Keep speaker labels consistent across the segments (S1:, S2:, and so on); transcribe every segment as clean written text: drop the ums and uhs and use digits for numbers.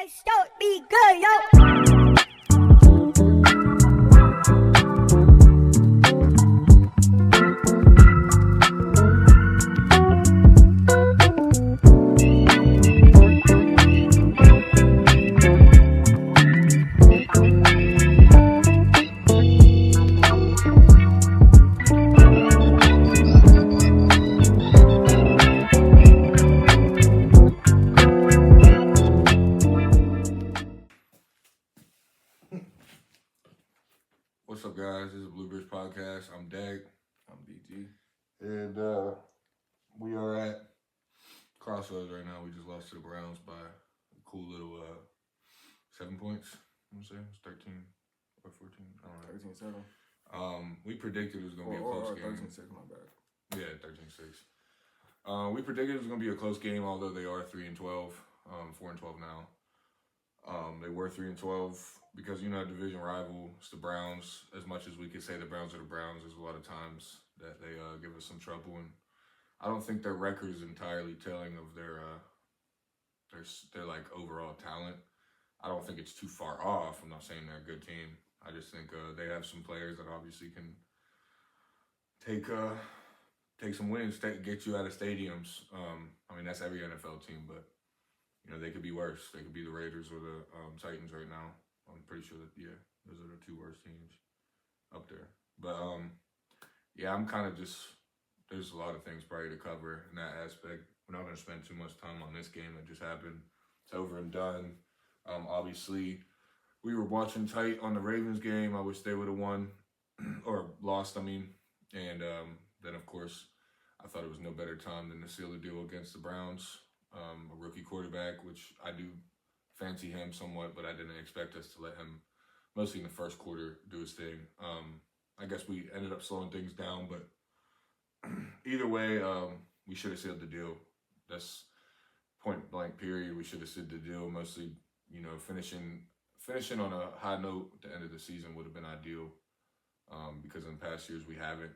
S1: Hey, Stoat, be good, yo.
S2: What's up, guys? This is Bluebridge Podcast. I'm Dag.
S3: I'm BG.
S2: And we are at Crossroads right now. We just lost to the Browns by a cool little 7 points. I'm going to say it's 13 or 14. I don't know.
S3: 13-7.
S2: We predicted it was going to be a close game.
S3: 13-6, my bad.
S2: Yeah, 13-6. We predicted it was going to be a close game, although they are 3-12, 4-12 now. They were 3-12 because, division rival, it's the Browns. As much as we could say the Browns are the Browns, there's a lot of times that they give us some trouble, and I don't think their record is entirely telling of their like overall talent. I don't think it's too far off. I'm not saying they're a good team. I just think they have some players that obviously can take some wins, get you out of stadiums. That's every NFL team, but they could be worse. They could be the Raiders or the Titans right now. I'm pretty sure that those are the two worst teams up there. But I'm kind of just, there's a lot of things probably to cover in that aspect. We're not going to spend too much time on this game that just happened. It's over and done. Obviously, we were watching tight on the Ravens game. I wish they would have won or lost. And then of course, I thought it was no better time than to seal the deal against the Browns. A rookie quarterback, which I do fancy him somewhat, but I didn't expect us to let him, mostly in the first quarter, do his thing. I guess we ended up slowing things down, but either way, we should have sealed the deal. That's point blank period. We should have sealed the deal. Mostly, finishing on a high note at the end of the season would have been ideal, because in past years we haven't.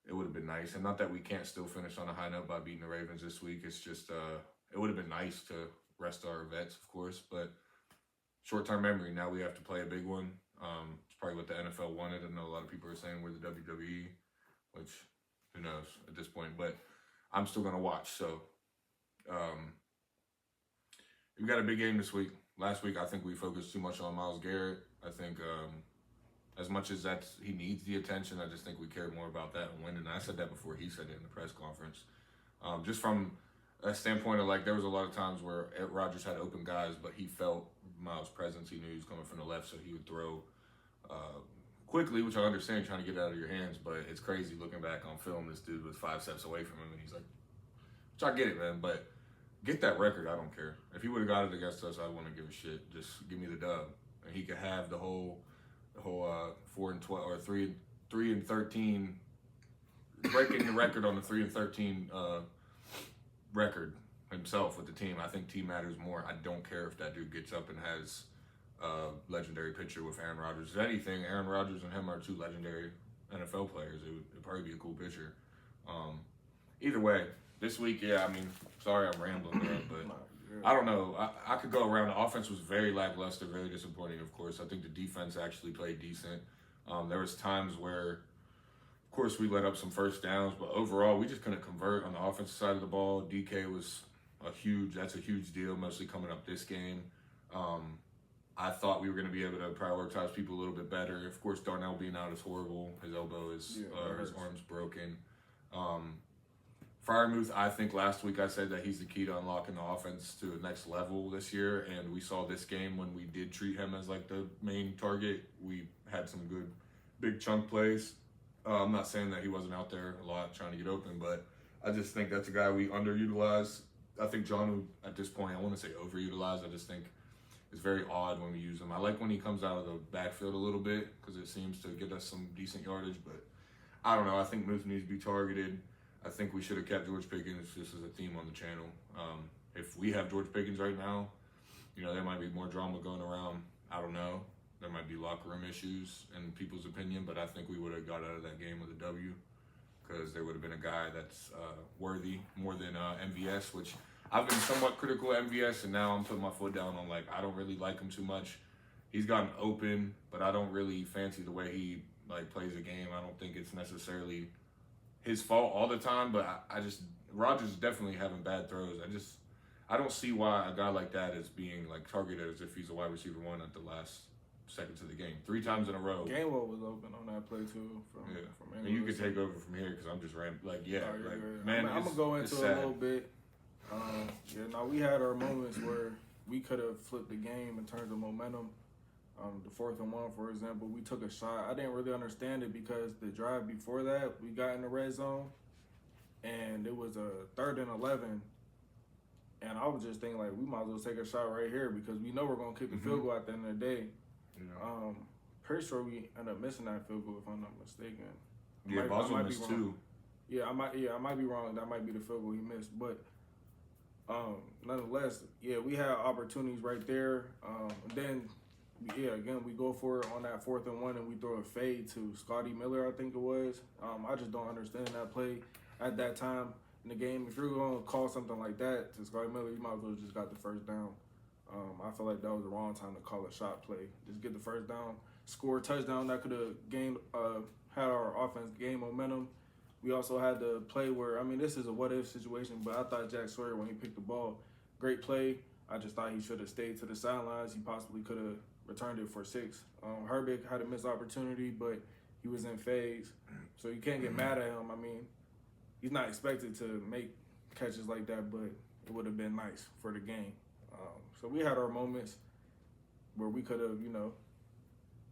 S2: It would have been nice, and not that we can't still finish on a high note by beating the Ravens this week. It's just it would have been nice to rest our vets, of course, but short-term memory. Now we have to play a big one. It's probably what the NFL wanted. I know a lot of people are saying we're the WWE, which who knows at this point, but I'm still going to watch. So we've got a big game this week. Last week, I think we focused too much on Myles Garrett. I think as much as he needs the attention, I just think we cared more about that and winning. And I said that before he said it in the press conference. Just from a standpoint of, there was a lot of times where Rodgers had open guys, but he felt Myles' presence. He knew he was coming from the left, so he would throw quickly, which I understand trying to get it out of your hands, but it's crazy looking back on film. This dude was 5 steps away from him, and he's like, which I get it, man, but get that record. I don't care. If he would have got it against us, I wouldn't give a shit. Just give me the dub. And he could have the whole 4-12 or 3-13, breaking the record on the 3-13 record himself with the team. I think team matters more. I don't care if that dude gets up and has a legendary picture with Aaron Rodgers. If anything, Aaron Rodgers and him are two legendary NFL players. It'd probably be a cool picture. Either way, this week, sorry I'm rambling, bro, but I don't know. I could go around. The offense was very lackluster, very disappointing, of course. I think the defense actually played decent. There was times where, of course, we let up some first downs, but overall, we just couldn't convert on the offensive side of the ball. DK was that's a huge deal, mostly coming up this game. I thought we were going to be able to prioritize people a little bit better. Of course, Darnell being out is horrible. His elbow is, his arm's broken. Freiermuth, I think last week I said that he's the key to unlocking the offense to the next level this year, and we saw this game when we did treat him as the main target. We had some good big chunk plays. I'm not saying that he wasn't out there a lot trying to get open, but I just think that's a guy we underutilize. I think John, at this point, I want to say overutilized. I just think it's very odd when we use him. I like when he comes out of the backfield a little bit because it seems to get us some decent yardage, but I don't know. I think Muth needs to be targeted. I think we should have kept George Pickens just as a theme on the channel. If we have George Pickens right now, there might be more drama going around. I don't know. There might be locker room issues in people's opinion, but I think we would have got out of that game with a W because there would have been a guy that's worthy more than MVS, which I've been somewhat critical of MVS, and now I'm putting my foot down on I don't really like him too much. He's gotten open, but I don't really fancy the way he plays a game. I don't think it's necessarily his fault all the time, but I just Rodgers is definitely having bad throws. I don't see why a guy like that is being targeted as if he's a wide receiver one at the last seconds of the game, 3 times in a row.
S4: Gainwell was open on that play too. From
S2: and you can take over from here because I'm just man.
S4: I'm gonna go into a little bit. We had our moments where we could have flipped the game in terms of momentum. The 4th and 1, for example, we took a shot. I didn't really understand it because the drive before that, we got in the red zone, and it was a 3rd and 11. And I was just thinking, we might as well take a shot right here because we know we're going to kick the field goal at the end of the day. Yeah. Pretty sure we end up missing that field goal if I'm not mistaken.
S2: Yeah, Boswell missed too.
S4: Yeah, I might be wrong. That might be the field goal he missed. But nonetheless, we had opportunities right there. Then, again, we go for it on that 4th and 1 and we throw a fade to Scotty Miller, I think it was. I just don't understand that play at that time in the game. If you're going to call something like that to Scotty Miller, you might as well just got the first down. I feel like that was the wrong time to call a shot play. Just get the first down, score a touchdown. That could have had our offense gain momentum. We also had the play where, this is a what-if situation, but I thought Jack Sawyer, when he picked the ball, great play. I just thought he should have stayed to the sidelines. He possibly could have returned it for 6. Herbig had a missed opportunity, but he was in phase, so you can't get mad at him. He's not expected to make catches like that, but it would have been nice for the game. So we had our moments where we could have,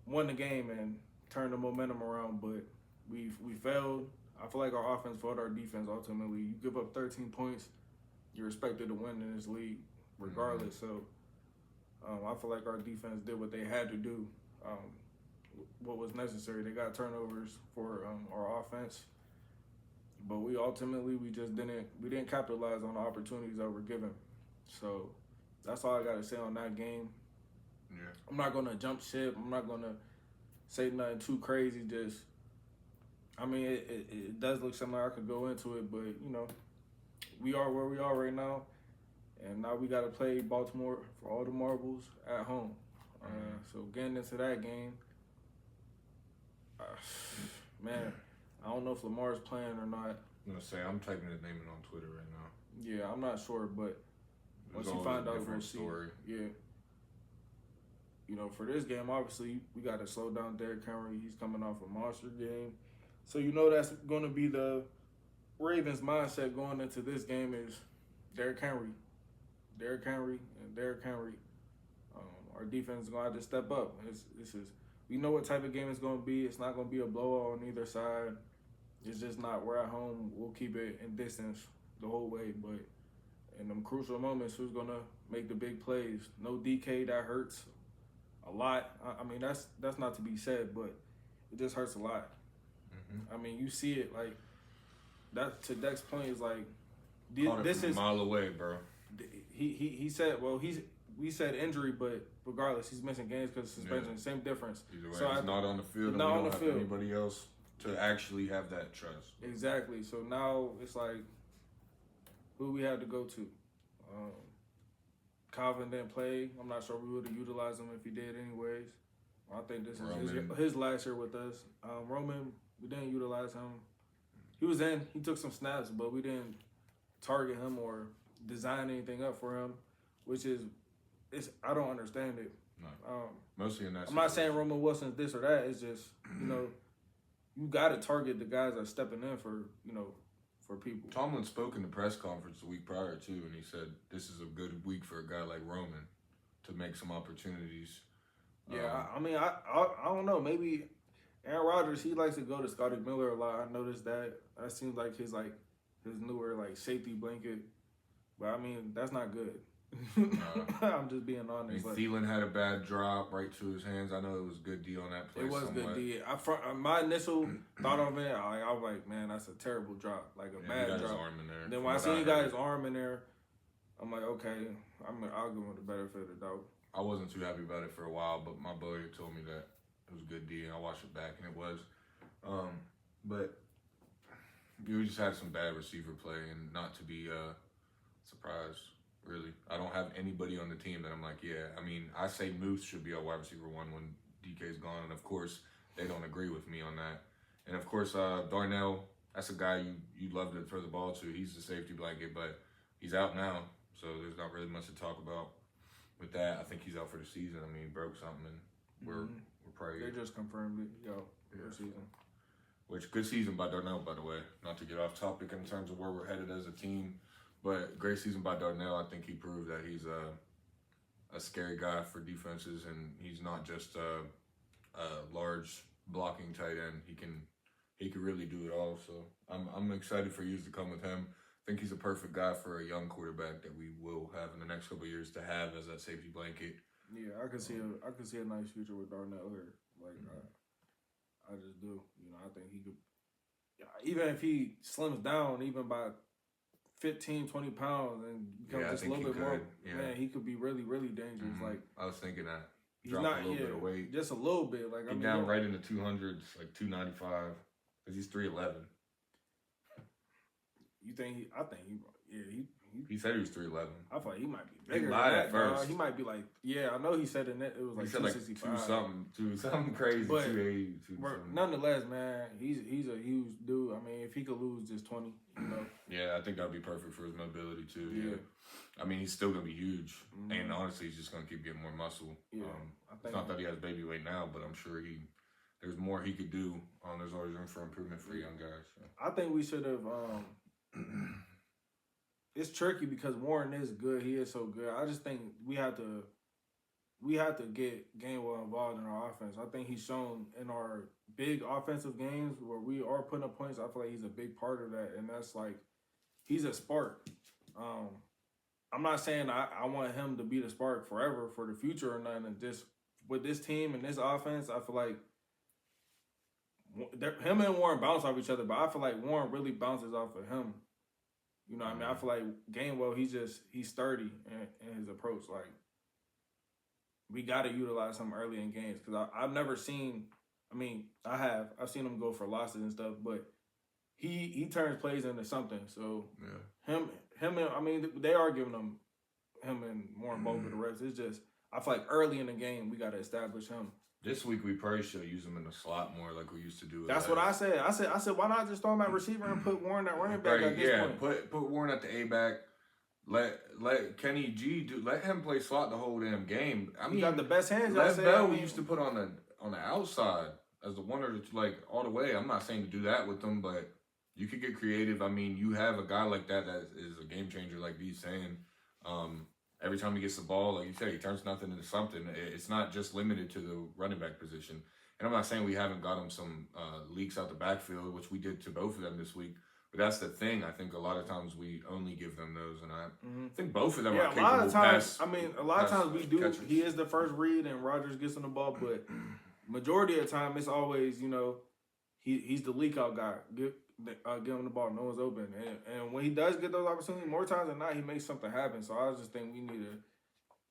S4: won the game and turned the momentum around, but we failed. I feel like our offense failed our defense ultimately. You give up 13 points, you're expected to win in this league regardless. So I feel like our defense did what they had to do, what was necessary. They got turnovers for our offense, but we just didn't capitalize on the opportunities that were given. So that's all I got to say on that game.
S2: Yeah.
S4: I'm not going to jump ship. I'm not going to say nothing too crazy. Just, it does look similar. I could go into it, but, we are where we are right now. And now we got to play Baltimore for all the marbles at home. So getting into that game, man, I don't know if Lamar's playing or not.
S2: I'm going to say, I'm typing his name in on Twitter right now.
S4: Yeah, I'm not sure, but once you find out, we'll see. Yeah. For this game, obviously, we got to slow down Derrick Henry. He's coming off a monster game. So that's going to be the Ravens' mindset going into this game is Derrick Henry. Derrick Henry. Our defense is going to have to step up. We know what type of game it's going to be. It's not going to be a blowout on either side. It's just not. We're at home. We'll keep it in distance the whole way. But in them crucial moments, who's going to make the big plays? No DK, that hurts a lot. That's not to be said, but it just hurts a lot. Mm-hmm. You see it that. To Deck's point is
S2: this is a mile away, bro.
S4: He said, we said injury, but regardless, he's missing games because of suspension. Yeah. Same difference.
S2: Either way, he's not on the field, and we don't have anybody else to actually have that trust.
S4: Exactly. So now it's who we had to go to. Calvin didn't play. I'm not sure we would have utilized him if he did anyways. I think this is his last year with us. Roman, we didn't utilize him. He was in. He took some snaps, but we didn't target him or design anything up for him, which is, I don't understand it.
S2: No. Mostly in that.
S4: I'm not saying Roman Wilson's this or that. It's just, you got to target the guys that are stepping in for people.
S2: Tomlin spoke in the press conference the week prior too, and he said this is a good week for a guy like Roman to make some opportunities.
S4: Yeah, I don't know. Maybe Aaron Rodgers, he likes to go to Scotty Miller a lot. I noticed that. That seems like his newer safety blanket. But that's not good. I'm just being honest.
S2: Thielen had a bad drop right to his hands. I know it was a good D on that play.
S4: It was
S2: somewhat.
S4: Good D. My initial thought of it, I was like, man, that's a terrible drop, bad
S2: he got
S4: drop.
S2: His arm in there.
S4: Then when I seen he got his arm in there, I'm like, okay, I'll give him the benefit of the doubt.
S2: I wasn't too happy about it for a while, but my buddy told me that it was a good D, and I watched it back, and it was. But we just had some bad receiver play, and not to be surprised, really. I don't have anybody on the team that I'm like, yeah. I mean, I say Moose should be our wide receiver 1 when DK's gone, and of course, they don't agree with me on that. And of course, Darnell, that's a guy you love to throw the ball to. He's the safety blanket, but he's out now, so there's not really much to talk about with that. I think he's out for the season. I mean, he broke something, and we're probably...
S4: They just confirmed it. For the season.
S2: Which, good season by Darnell, by the way. Not to get off topic in terms of where we're headed as a team, but great season by Darnell. I think he proved that he's a scary guy for defenses, and he's not just a large blocking tight end. He can really do it all. So I'm excited for years to come with him. I think he's a perfect guy for a young quarterback that we will have in the next couple of years to have as that safety blanket.
S4: Yeah, I could see a nice future with Darnell here. Like, I just do. You know, I think he could, even if he slims down even by 15, 20 pounds and becomes just a little bit more, man, he could be really, really dangerous. Like,
S2: I was thinking that.
S4: He's
S2: Drop
S4: not,
S2: a little bit of weight.
S4: Just a little bit. Like, I mean,
S2: down right in the 200s, like 295, because he's 3'11".
S4: You think I think
S2: he said he was 3'11".
S4: I thought he might be bigger.
S2: He lied at first.
S4: He might be like, I know he said it was like 265.
S2: something crazy,
S4: but
S2: 280,
S4: nonetheless, man, he's a huge dude. I mean, if he could lose just 20, you know.
S2: Yeah, I think that'd be perfect for his mobility too. Yeah. I mean, he's still gonna be huge, and honestly, he's just gonna keep getting more muscle. Yeah, it's not that he has baby weight now, but I'm sure there's more he could do. There's always room for improvement for young guys. So.
S4: I think we should have. It's tricky because Warren is good. He is so good. I just think we have to get Gainwell involved in our offense. I think he's shown in our big offensive games where we are putting up points. I feel like he's a big part of that, and that's like he's a spark. I'm not saying I want him to be the spark forever for the future or nothing. And just with this team and this offense, I feel like him and Warren bounce off each other, but I feel like Warren really bounces off of him. You know what I mean? I feel like Gainwell, he's sturdy in his approach. Like, we got to utilize him early in games because I've never seen, I've seen him go for losses and stuff, but he turns plays into something. So him and, they are giving him and Warren both of the reps. It's just, I feel like early in the game, we got to establish him.
S2: This week, we probably should use him in the slot more like we used to do.
S4: That's what I said. I said, why not just throw him at receiver and put Warren at running back at this point?
S2: Put Warren at the A-back. Let Kenny G let him play slot the whole damn game. I mean,
S4: he got the best hands.
S2: Les Bell we used to put on the outside as the one or the two, like all the way. I'm not saying to do that with them, but you could get creative. I mean, you have a guy like that is a game changer, like B's saying. Every time he gets the ball, like you said, he turns nothing into something. It's not just limited to the running back position. And I'm not saying we haven't got him some leaks out the backfield, which we did to both of them this week. But that's the thing. I think a lot of times we only give them those, and I think both of them are capable.
S4: A lot of times, a lot of times we do. Catchers. He is the first read, and Rodgers gets on the ball. But majority of the time, it's always he's the leak out guy. Give him the ball. No one's open. And when he does get those opportunities, more times than not, he makes something happen. So I just think we need to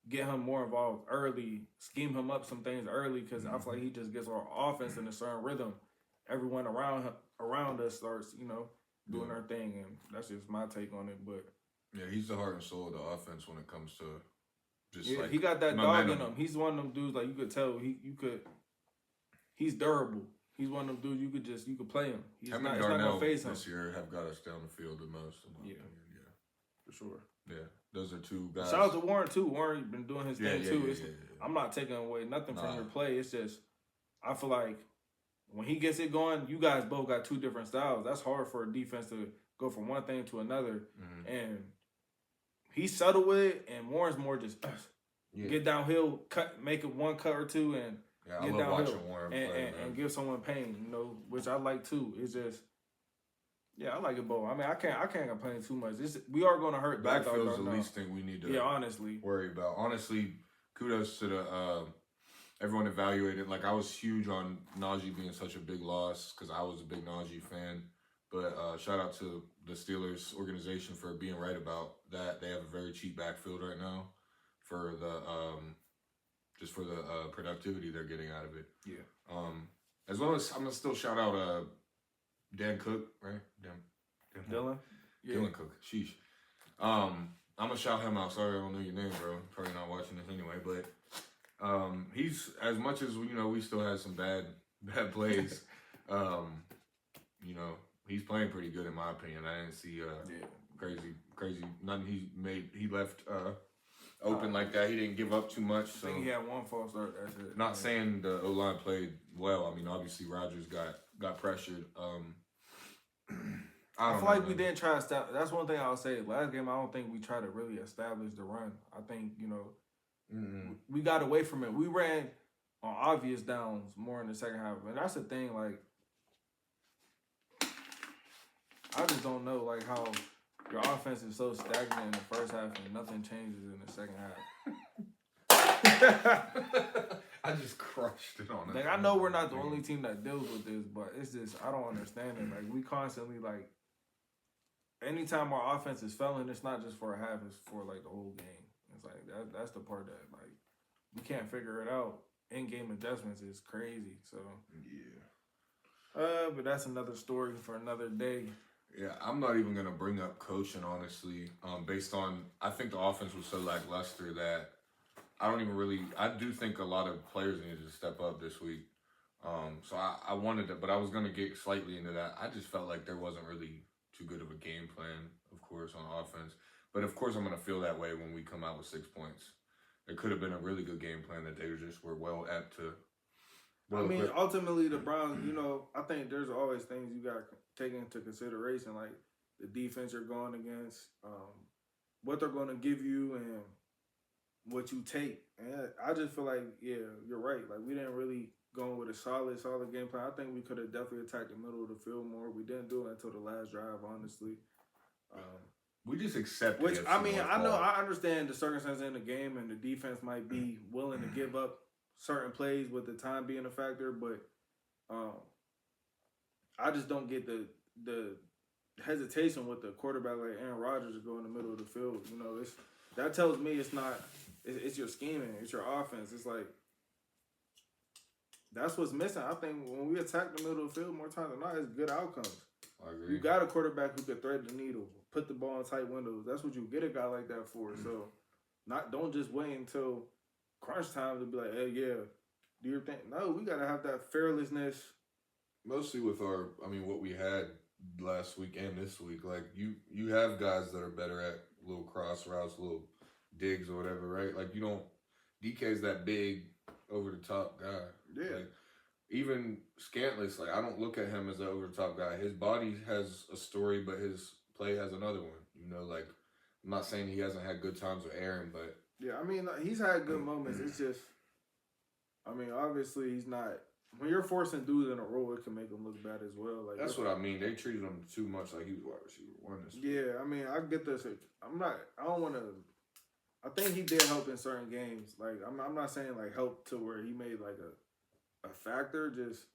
S4: get him more involved early, scheme him up some things early, because I feel like he just gets our offense in a certain rhythm. Everyone around us starts, doing their thing, and that's just my take on it. But
S2: yeah, he's the heart and soul of the offense when it comes to just
S4: he got that momentum. Dog in him. He's one of them dudes like you could tell he's durable. He's one of them dudes you could play him. He's not gonna face him.
S2: This year have got us down the field the most. Yeah,
S4: for sure.
S2: Yeah, those are two guys.
S4: Shout out to Warren too. Warren's been doing his thing too. I'm not taking away nothing from your play. It's just I feel like when he gets it going, you guys both got two different styles. That's hard for a defense to go from one thing to another. And he's subtle with it, and Warren's more just get downhill, make it one cut or two, and get downhill and give someone pain, which I like too. It's just, I like it both. I can't complain too much. We are going to hurt.
S2: Backfield's the least thing we need to
S4: honestly
S2: worry about. Honestly, kudos to the everyone evaluated. Like, I was huge on Najee being such a big loss because I was a big Najee fan. But shout out to the Steelers organization for being right about that. They have a very cheap backfield right now for the just for the productivity they're getting out of it. Yeah. As well as I'm gonna still shout out Dan Cook, right? Dylan.
S4: Yeah.
S2: Dylan Cook. Sheesh. I'm gonna shout him out. Sorry, I don't know your name, bro. Probably not watching this anyway, but he's as much as we still had some bad plays. He's playing pretty good in my opinion. I didn't see crazy nothing. He left open like that. He didn't give up too much. So
S4: I think he had one false start. That's it.
S2: Not saying the O-line played well. I mean, obviously Rodgers got pressured.
S4: I feel like we didn't try to establish. That's one thing I'll say. Last game, I don't think we tried to really establish the run. I think, we got away from it. We ran on obvious downs more in the second half. And that's the thing, like, I just don't know, like, how your offense is so stagnant in the first half and nothing changes in the second half.
S2: I just crushed it on it.
S4: Like, I know we're not the only team that deals with this, but it's just, I don't understand it. Like, we constantly, like, anytime our offense is failing, it's not just for a half, it's for, like, the whole game. It's like, that's the part that, like, we can't figure it out. In-game adjustments is crazy, so. Yeah. But that's another story for another day.
S2: Yeah, I'm not even going to bring up coaching, honestly, based on, I think the offense was so lackluster that I do think a lot of players needed to step up this week. So I wanted to, but I was going to get slightly into that. I just felt like there wasn't really too good of a game plan, of course, on offense. But, of course, I'm going to feel that way when we come out with 6 points. It could have been a really good game plan that they just were well apt to.
S4: Ultimately, the Browns, I think there's always things you got to take into consideration, like the defense you're going against, what they're going to give you, and what you take. And I just feel like, yeah, you're right. Like, we didn't really go with a solid game plan. I think we could have definitely attacked the middle of the field more. We didn't do it until the last drive, honestly.
S2: We just accept.
S4: Which, I understand the circumstances in the game, and the defense might be willing to give up certain plays with the time being a factor, but I just don't get the hesitation with the quarterback like Aaron Rodgers to go in the middle of the field. That tells me it's your scheming, it's your offense. It's like that's what's missing. I think when we attack the middle of the field more times than not, it's good outcomes.
S2: I agree.
S4: You got a quarterback who can thread the needle, put the ball in tight windows. That's what you get a guy like that for. So, don't just wait until crunch time to be like, hey, yeah, do your thing. No, we gotta have that fearlessness.
S2: Mostly with what we had last week and this week. Like you have guys that are better at little cross routes, little digs or whatever, right? Like DK's that big over the top guy.
S4: Yeah.
S2: Like, even Scantless, like I don't look at him as an over the top guy. His body has a story, but his play has another one. Like I'm not saying he hasn't had good times with Aaron, but
S4: yeah, he's had good moments. It's just, obviously he's not. When you're forcing dudes in a row, it can make him look bad as well. Like
S2: that's what I mean. They treated him too much like he was wide receiver one.
S4: Yeah, I get this. I don't want to. I think he did help in certain games. Like I'm not saying like help to where he made like a factor. Just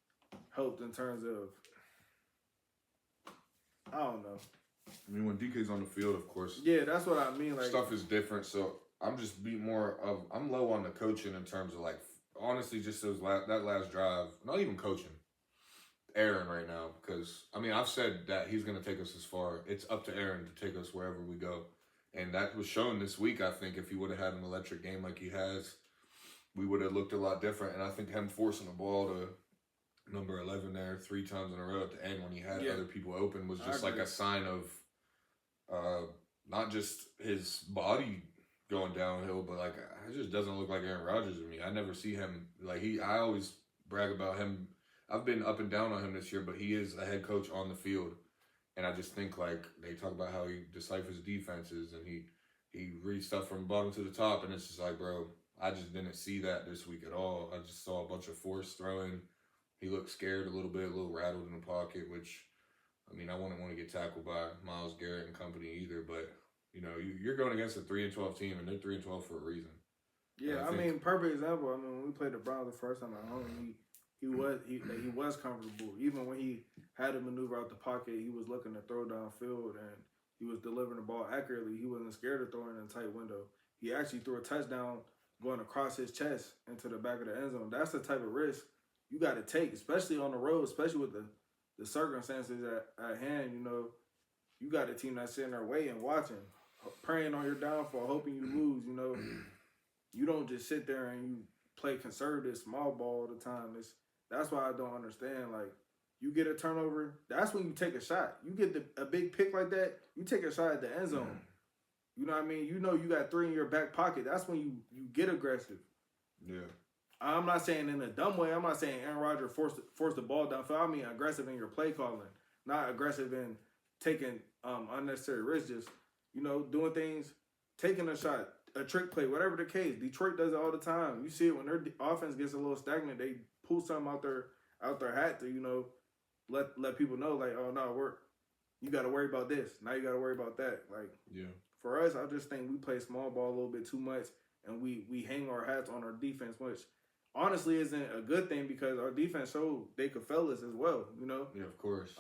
S4: helped in terms of. I don't know.
S2: When DK's on the field, of course.
S4: Yeah, that's what I mean. Like
S2: stuff is different. So I'm just I'm low on the coaching in terms of like. Honestly, just that last drive, not even coaching Aaron right now, because, I've said that he's going to take us as far. It's up to Aaron to take us wherever we go. And that was shown this week, I think. If he would have had an electric game like he has, we would have looked a lot different. And I think him forcing the ball to number 11 there 3 times in a row at the end when he had other people open was just like a sign of not just his body going downhill, but like it just doesn't look like Aaron Rodgers to me. I never see him like I always brag about him. I've been up and down on him this year, but he is a head coach on the field, and I just think like they talk about how he deciphers defenses and he reads stuff from bottom to the top, and it's just like, bro, I just didn't see that this week at all. I just saw a bunch of forced throwing. He looked scared a little bit, a little rattled in the pocket, which I wouldn't want to get tackled by Myles Garrett and company either, but. You're going against a 3-12 team, and they're 3-12 for a reason.
S4: Yeah, perfect example. When we played the Browns the first time at home, he was comfortable. Even when he had to maneuver out the pocket, he was looking to throw downfield, and he was delivering the ball accurately. He wasn't scared of throwing in a tight window. He actually threw a touchdown going across his chest into the back of the end zone. That's the type of risk you got to take, especially on the road, especially with the circumstances at hand. You got a team that's sitting there waiting, watching. praying on your downfall, hoping you lose. You know, you don't just sit there and you play conservative small ball all the time. That's why I don't understand. Like, you get a turnover, that's when you take a shot. You get a big pick like that, you take a shot at the end zone. You know what I mean? You know you got 3 in your back pocket. That's when you get aggressive.
S2: Yeah.
S4: I'm not saying in a dumb way. I'm not saying Aaron Rodgers forced the ball downfield. I mean aggressive in your play calling, not aggressive in taking unnecessary risks. Just, you know, doing things, taking a shot, a trick play, whatever the case. Detroit does it all the time. You see it when their offense gets a little stagnant. They pull something out their hat to, you know, let people know, like, oh no, you got to worry about this. Now you got to worry about that. Like,
S2: Yeah.
S4: For us, I just think we play small ball a little bit too much, and we hang our hats on our defense, which honestly isn't a good thing because our defense showed they could fail us as well. You know.
S2: Yeah, of course.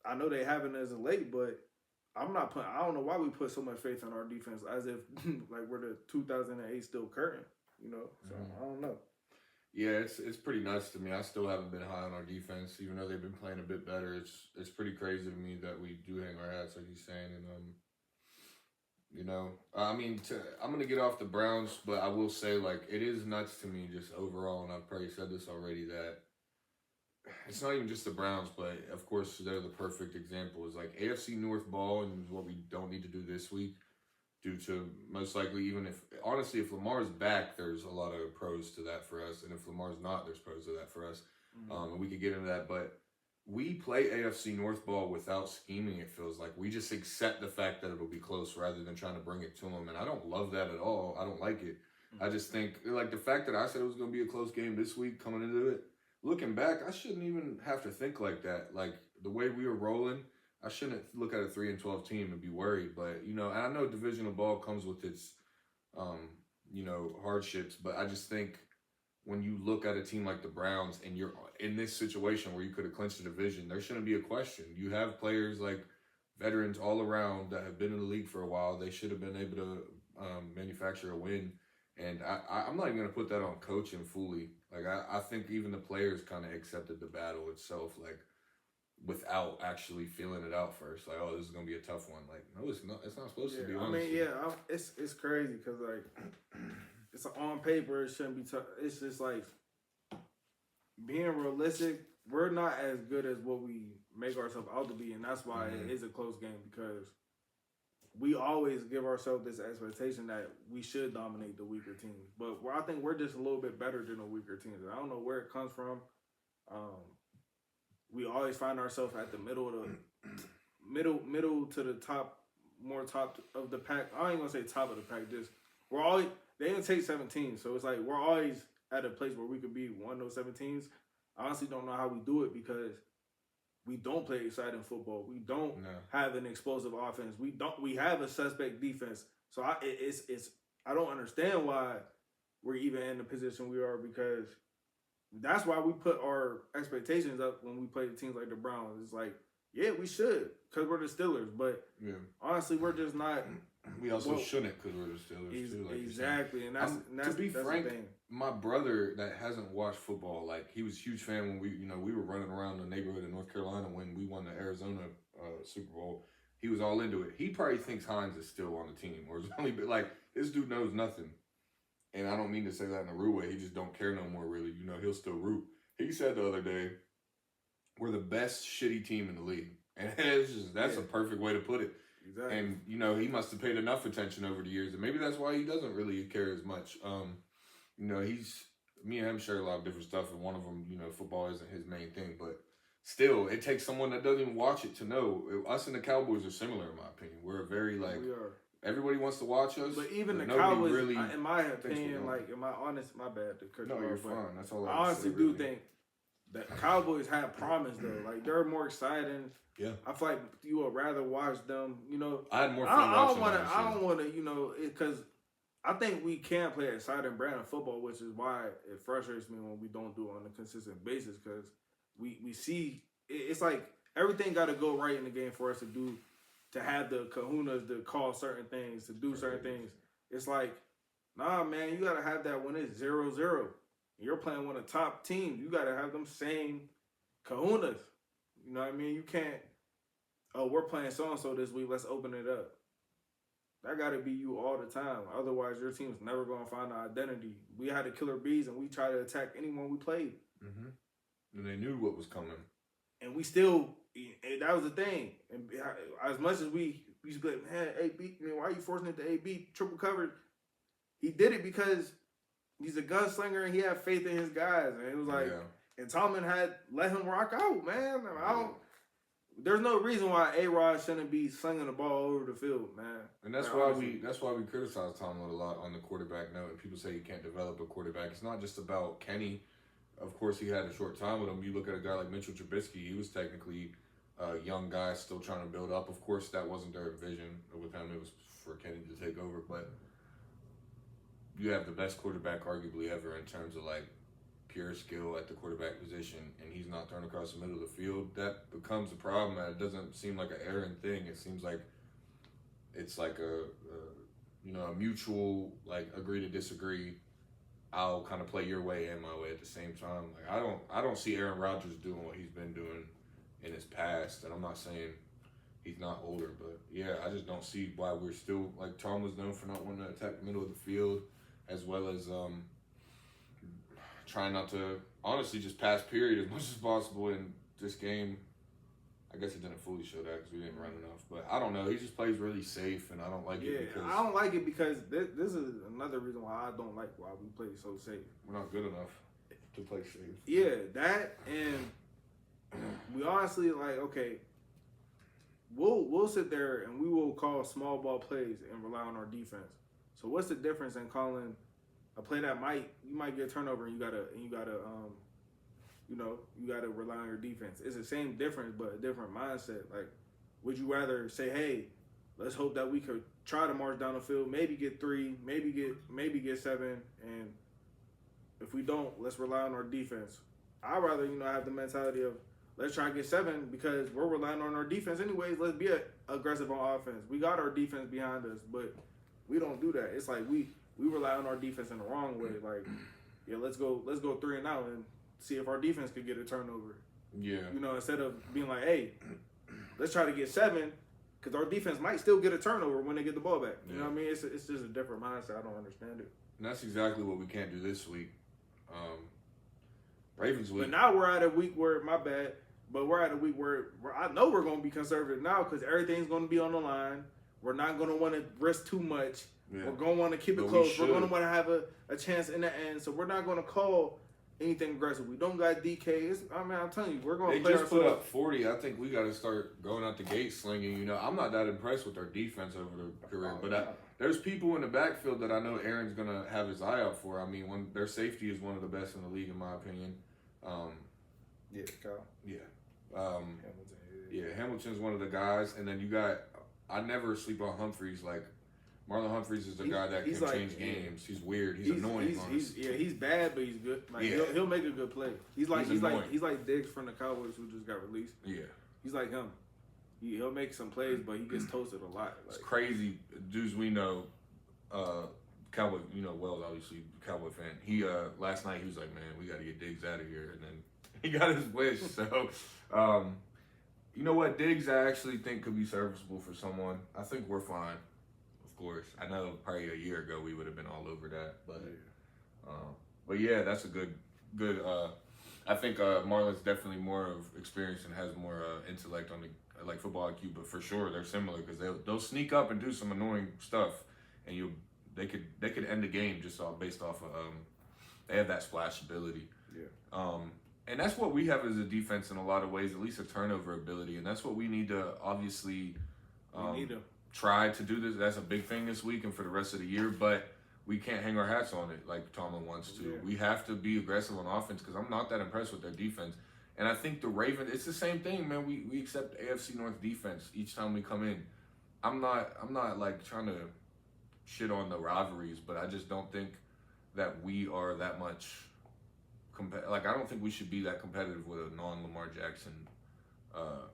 S4: I know they haven't as of late, but I don't know why we put so much faith in our defense as if like we're the 2008 Steel Curtain. You know. So I don't know.
S2: Yeah, it's pretty nuts to me. I still haven't been high on our defense, even though they've been playing a bit better. It's pretty crazy to me that we do hang our hats, like he's saying, and you know, I mean, I'm gonna get off the Browns, but I will say, like, it is nuts to me just overall, and I've probably said this already, that it's not even just the Browns, but of course they're the perfect example. Is like AFC North ball, and what we don't need to do this week, due to most likely, even if Lamar's back, there's a lot of pros to that for us, and if Lamar's not, there's pros to that for us, and we could get into that, but we play AFC North ball without scheming, it feels like. We just accept the fact that it'll be close rather than trying to bring it to them. And I don't love that at all. I don't like it. I just think, like, the fact that I said it was going to be a close game this week coming into it, looking back, I shouldn't even have to think like that. Like, the way we were rolling, I shouldn't look at a 3-12 team and be worried. But, you know, and I know divisional ball comes with its, you know, hardships. But I just think when you look at a team like the Browns and you're in this situation where you could have clinched the division, there shouldn't be a question. You have players like veterans all around that have been in the league for a while. They should have been able to manufacture a win. And I'm not even going to put that on coaching fully. Like, I think even the players kind of accepted the battle itself, like, without actually feeling it out first. Like, oh, this is going to be a tough one. Like, no, it's not. It's not supposed to be, honestly.
S4: I mean, it's crazy because, like, it's on paper, it shouldn't be tough. It's just like being realistic. We're not as good as what we make ourselves out to be, and that's why it is a close game because we always give ourselves this expectation that we should dominate the weaker teams. But I think we're just a little bit better than the weaker teams. I don't know where it comes from. We always find ourselves at the middle to the top, more top of the pack. I ain't gonna say top of the pack. Just we're always. They didn't take 17, so it's like we're always at a place where we could be one of those 17s. I honestly don't know how we do it because we don't play exciting football. We don't have an explosive offense. We have a suspect defense. So I don't understand why we're even in the position we are because that's why we put our expectations up when we play the teams like the Browns. It's like, yeah, we should because we're the Steelers, but honestly, we're just not.
S2: We also shouldn't because we're the Steelers too. Like
S4: exactly, and that's
S2: to be frank,
S4: the thing.
S2: My brother that hasn't watched football, like he was a huge fan when we were running around the neighborhood in North Carolina when we won the Arizona Super Bowl. He was all into it. He probably thinks Hines is still on the team, or it's only been like this dude knows nothing. And I don't mean to say that in a rude way. He just don't care no more, really. You know, he'll still root. He said the other day, "We're the best shitty team in the league," and that's a perfect way to put it. Exactly. And, you know, he must have paid enough attention over the years, and maybe that's why he doesn't really care as much. You know, me and him share a lot of different stuff, and one of them, you know, football isn't his main thing, but still, it takes someone that doesn't even watch it to know. Us and the Cowboys are similar, in my opinion. We're very, like,
S4: we are.
S2: Everybody wants to watch us.
S4: But even the Cowboys, really, in my opinion, like, am I honest? My bad.
S2: No, you're fine. That's all
S4: I honestly do think that Cowboys have promise, though. Like, they're more exciting.
S2: Yeah,
S4: I feel like you would rather watch them. You know,
S2: I had more fun watching them.
S4: I don't want to. You know, because I think we can play an exciting brand of football, which is why it frustrates me when we don't do it on a consistent basis. Because we see it's like everything got to go right in the game for us to have the kahunas to call certain things, to do certain things. It's like, nah, man, you got to have that when it's 0-0. You're playing one of the top teams. You got to have them same kahunas. You know what I mean? You can't, oh, we're playing so-and-so this week. Let's open it up. That got to be you all the time. Otherwise, your team's never going to find an identity. We had the killer bees, and we try to attack anyone we played.
S2: Mm-hmm. And they knew what was coming.
S4: And we still, and that was the thing. And as much as we used to be like, man, AB, man, why are you forcing it to AB triple covered? He did it because he's a gunslinger and he had faith in his guys. And it was like, and Tomlin had let him rock out, man. There's no reason why A-Rod shouldn't be slinging the ball over the field, man.
S2: And that's why we criticize Tomlin a lot on the quarterback note. And people say you can't develop a quarterback. It's not just about Kenny. Of course, he had a short time with him. You look at a guy like Mitchell Trubisky. He was technically a young guy still trying to build up. Of course, that wasn't their vision with him. It was for Kenny to take over. But you have the best quarterback arguably ever in terms of, like, pure skill at the quarterback position, and he's not thrown across the middle of the field. That becomes a problem, and it doesn't seem like an Aaron thing. It seems like it's like a mutual, like, agree to disagree. I'll kind of play your way and my way at the same time. Like, I don't see Aaron Rodgers doing what he's been doing in his past, and I'm not saying he's not older, but yeah, I just don't see why we're still, like, Tom was known for not wanting to attack the middle of the field, as well as trying not to, honestly, just pass period as much as possible in this game. I guess it didn't fully show that because we didn't run enough. But I don't know. He just plays really safe, and I don't like it because...
S4: I don't like it because this is another reason why I don't like why we play so safe.
S2: We're not good enough to play safe.
S4: Yeah, that, and we honestly, like, okay, we'll sit there and we will call small ball plays and rely on our defense. So what's the difference in calling a play that you might get a turnover and you gotta rely on your defense? It's the same difference, but a different mindset. Like, would you rather say, hey, let's hope that we could try to march down the field, maybe get 3, maybe get 7, and if we don't, let's rely on our defense. I'd rather, have the mentality of let's try to get 7 because we're relying on our defense anyways. Let's be aggressive on offense. We got our defense behind us, but we don't do that. It's like we rely on our defense in the wrong way. Like, yeah, let's go 3 and out and see if our defense could get a turnover.
S2: Yeah.
S4: Instead of being like, hey, let's try to get 7 because our defense might still get a turnover when they get the ball back. You know what I mean? It's just a different mindset. I don't understand it.
S2: And that's exactly what we can't do this week. Ravens week.
S4: But now we're at a week where, my bad, but we're at a week where I know we're going to be conservative now because everything's going to be on the line. We're not going to want to risk too much. Yeah. We're going to want to keep it close. We're going to want to have a chance in the end. So we're not going to call anything aggressive. We don't got DK. I'm telling you, we're going to play
S2: ourselves. They just put up 40. I think we got to start going out the gate slinging. I'm not that impressed with our defense over the career. But there's people in the backfield that I know Aaron's going to have his eye out for. I mean, when their safety is one of the best in the league, in my opinion.
S4: Kyle.
S2: Yeah. Hamilton's one of the guys. And then you got, I never sleep on Humphreys. Like, Marlon Humphreys is a guy that can change games. He's weird. He's annoying.
S4: He's bad, but he's good. Like, he'll make a good play. He's like Diggs from the Cowboys who just got released.
S2: Yeah.
S4: He's like him. He'll make some plays, but he gets toasted a lot.
S2: Like, it's crazy. Dudes we know, Cowboy, Wells, obviously, Cowboy fan. He last night he was like, man, we got to get Diggs out of here. And then he got his wish. So, you know what? Diggs I actually think could be serviceable for someone. I think we're fine. Of course, I know probably a year ago we would have been all over that, but yeah, that's a good. I think Marlon's definitely more of experience and has more intellect on the football IQ, but for sure they're similar because they'll sneak up and do some annoying stuff, and they could end the game just based off of they have that splash ability.
S4: Yeah.
S2: And that's what we have as a defense in a lot of ways, at least a turnover ability, and that's what we need to obviously. Try to do this. That's a big thing this week and for the rest of the year, but we can't hang our hats on it like Tomlin wants to. Yeah. We have to be aggressive on offense because I'm not that impressed with their defense. And I think the Ravens, it's the same thing, man. We accept AFC North defense each time we come in. I'm not like trying to shit on the rivalries, but I just don't think that we are that much I don't think we should be that competitive with a non-Lamar Jackson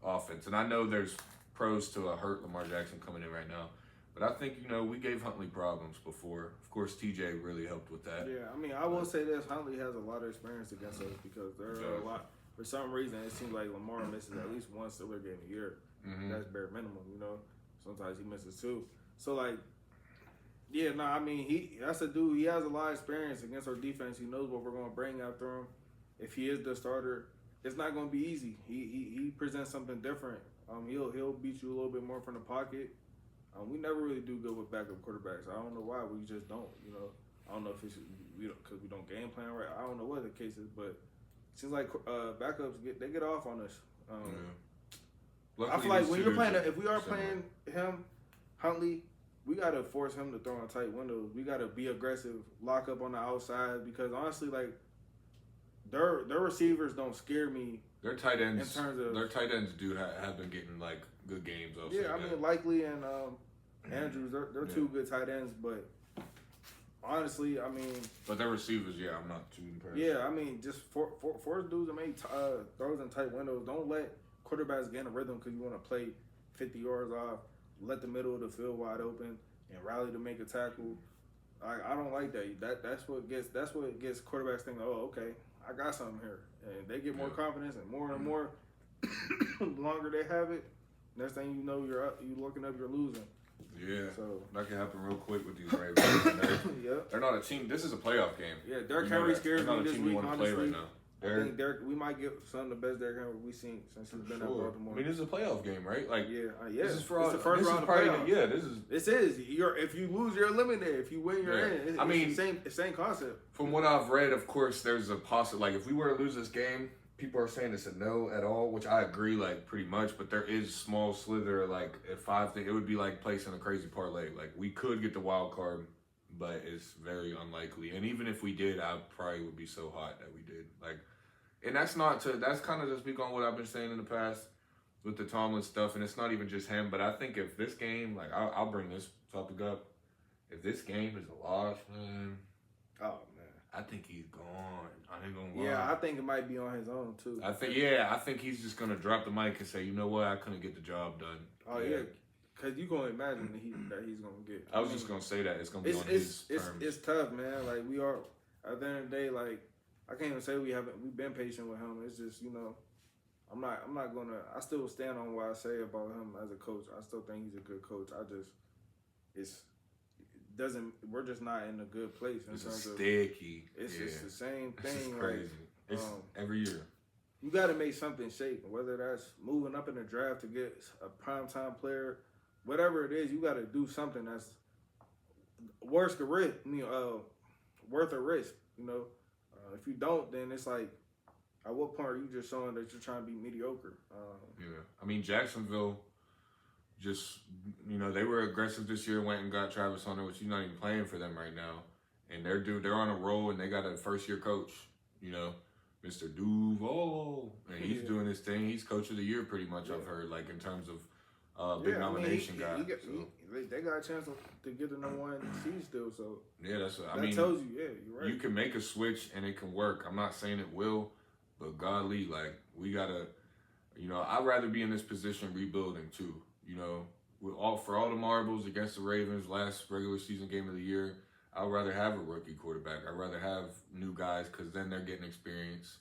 S2: offense. And I know there's pros to a hurt Lamar Jackson coming in right now. But I think, we gave Huntley problems before. Of course, TJ really helped with that.
S4: Yeah, I mean, I will say this. Huntley has a lot of experience against us because there are a lot. For some reason, it seems like Lamar misses at least one Steelers game a year. Mm-hmm. That's bare minimum, Sometimes he misses 2. So, like, Yeah, no, I mean that's a dude. He has a lot of experience against our defense. He knows what we're going to bring after him. If he is the starter, it's not going to be easy. He presents something different. He'll beat you a little bit more from the pocket. We never really do good with backup quarterbacks. I don't know why. We just don't. You know, I don't know if it's because we don't game plan right. I don't know what the case is, but it seems like backups get off on us. I feel like when you're playing, if we are playing him, Huntley, we gotta force him to throw in tight windows. We gotta be aggressive, lock up on the outside because honestly, like their receivers don't scare me.
S2: Their tight ends,
S4: in terms of
S2: have been getting like good games.
S4: Yeah, I mean Likely and Andrews, they're two good tight ends, but honestly, I mean.
S2: But their receivers, yeah, I'm not too impressed.
S4: Yeah, I mean, just force dudes to make throws in tight windows. Don't let quarterbacks get in a rhythm because you want to play 50 yards off. Let the middle of the field wide open and rally to make a tackle. I don't like that. That's what gets quarterbacks thinking, oh, okay, I got something here, and they get more confidence and more. The longer they have it, next thing you know, you're looking up, you're losing.
S2: Yeah,
S4: so
S2: that can happen real quick with these Ravens.
S4: Yep.
S2: They're not a team. This is a playoff game.
S4: Yeah, Derrick Henry scares me this week. Honestly,
S2: right now.
S4: I think we might get some of the best Derrick Henry we've seen since he's been at Baltimore.
S2: I mean, this is a playoff game, right? Like,
S4: this
S2: is for
S4: it's the first round of playoffs.
S2: Yeah,
S4: this is. If you lose, you're eliminated. If you win, you're in. It's the same concept.
S2: From what I've read, of course, there's a possibility. Like, if we were to lose this game, people are saying it's a no at all, which I agree, like, pretty much. But there is small slither, like, if it would be like placing a crazy parlay. Like, we could get the wild card, but it's very unlikely. And even if we did, I probably would be so hot that we did. Like. And that's kind of to speak on what I've been saying in the past with the Tomlin stuff, and it's not even just him, but I think if this game, like, I'll bring this topic up. If this game is a loss, man.
S4: Oh, man.
S2: I think he's gone. I ain't gonna lie.
S4: Yeah, I think it might be on his own, too.
S2: I think he's just going to drop the mic and say, you know what, I couldn't get the job done.
S4: Oh, yeah. Because you're going to imagine that he's going to get.
S2: I was just going to say that. It's going to be on his terms. It's
S4: tough, man. Like, we are, at the end of the day, like, I can't even say we've been patient with him. It's just, you know, I'm not gonna. I still stand on what I say about him as a coach. I still think he's a good coach. We're just not in a good place in terms of
S2: sticky.
S4: It's just the same thing.
S2: It's crazy. It's every year.
S4: You got to make something shake, whether that's moving up in the draft to get a primetime player, whatever it is. You got to do something that's worth a risk. You know. If you don't, then it's like, at what point are you just showing that you're trying to be mediocre?
S2: I mean, Jacksonville just, you know, they were aggressive this year, went and got Travis Hunter, which he's not even playing for them right now. And they're on a roll, and they got a first-year coach, you know, Mr. Duval. And he's doing his thing. He's coach of the year pretty much, I've heard, like, in terms of big nomination guy.
S4: They got a chance to get the #1 seed still, so
S2: that
S4: tells you, you're right.
S2: You can make a switch and it can work. I'm not saying it will, but godly, like, we gotta, you know, I'd rather be in this position rebuilding too. You know, for all the marbles against the Ravens last regular season game of the year, I'd rather have a rookie quarterback. I'd rather have new guys because then they're getting experience.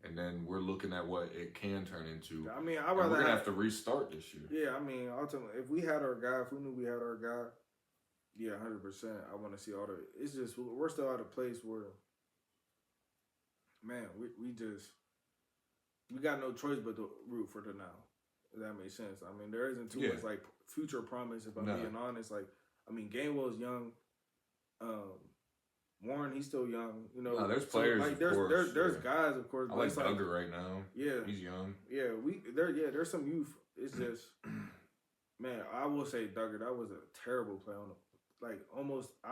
S2: And then we're looking at what it can turn into.
S4: I mean,
S2: we're going to have to restart this year.
S4: Yeah, I mean, ultimately, if we had our guy, if we knew we had our guy, 100%. I want to see all the. It's just, we're still at a place where, man, we got no choice but to root for the now. If that makes sense. I mean, there isn't too much, like, future promise, if I'm being honest. Like, I mean, Gainwell's young. Warren, he's still young, you know.
S2: There's players,
S4: like, there's guys, of course.
S2: I like Duggar right now.
S4: Yeah,
S2: he's young.
S4: Yeah, there's some youth. It's just, man, I will say Duggar. That was a terrible play on him. Like, I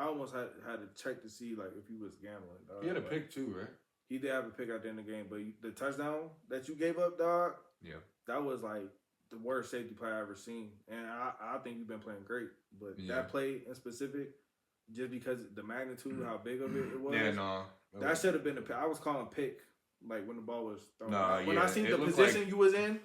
S4: almost had to check to see, like, if he was gambling. Dog.
S2: He had a pick too, right?
S4: He did have a pick at the end of the game, but the touchdown that you gave up, dog.
S2: Yeah,
S4: that was like the worst safety play I ever seen, and I think you've been playing great, but that play in specific. Just because the magnitude, how big of it was.
S2: Yeah, no.
S4: That should have been a pick. I was calling pick, like, when the ball was thrown. When
S2: I
S4: seen the position you was in,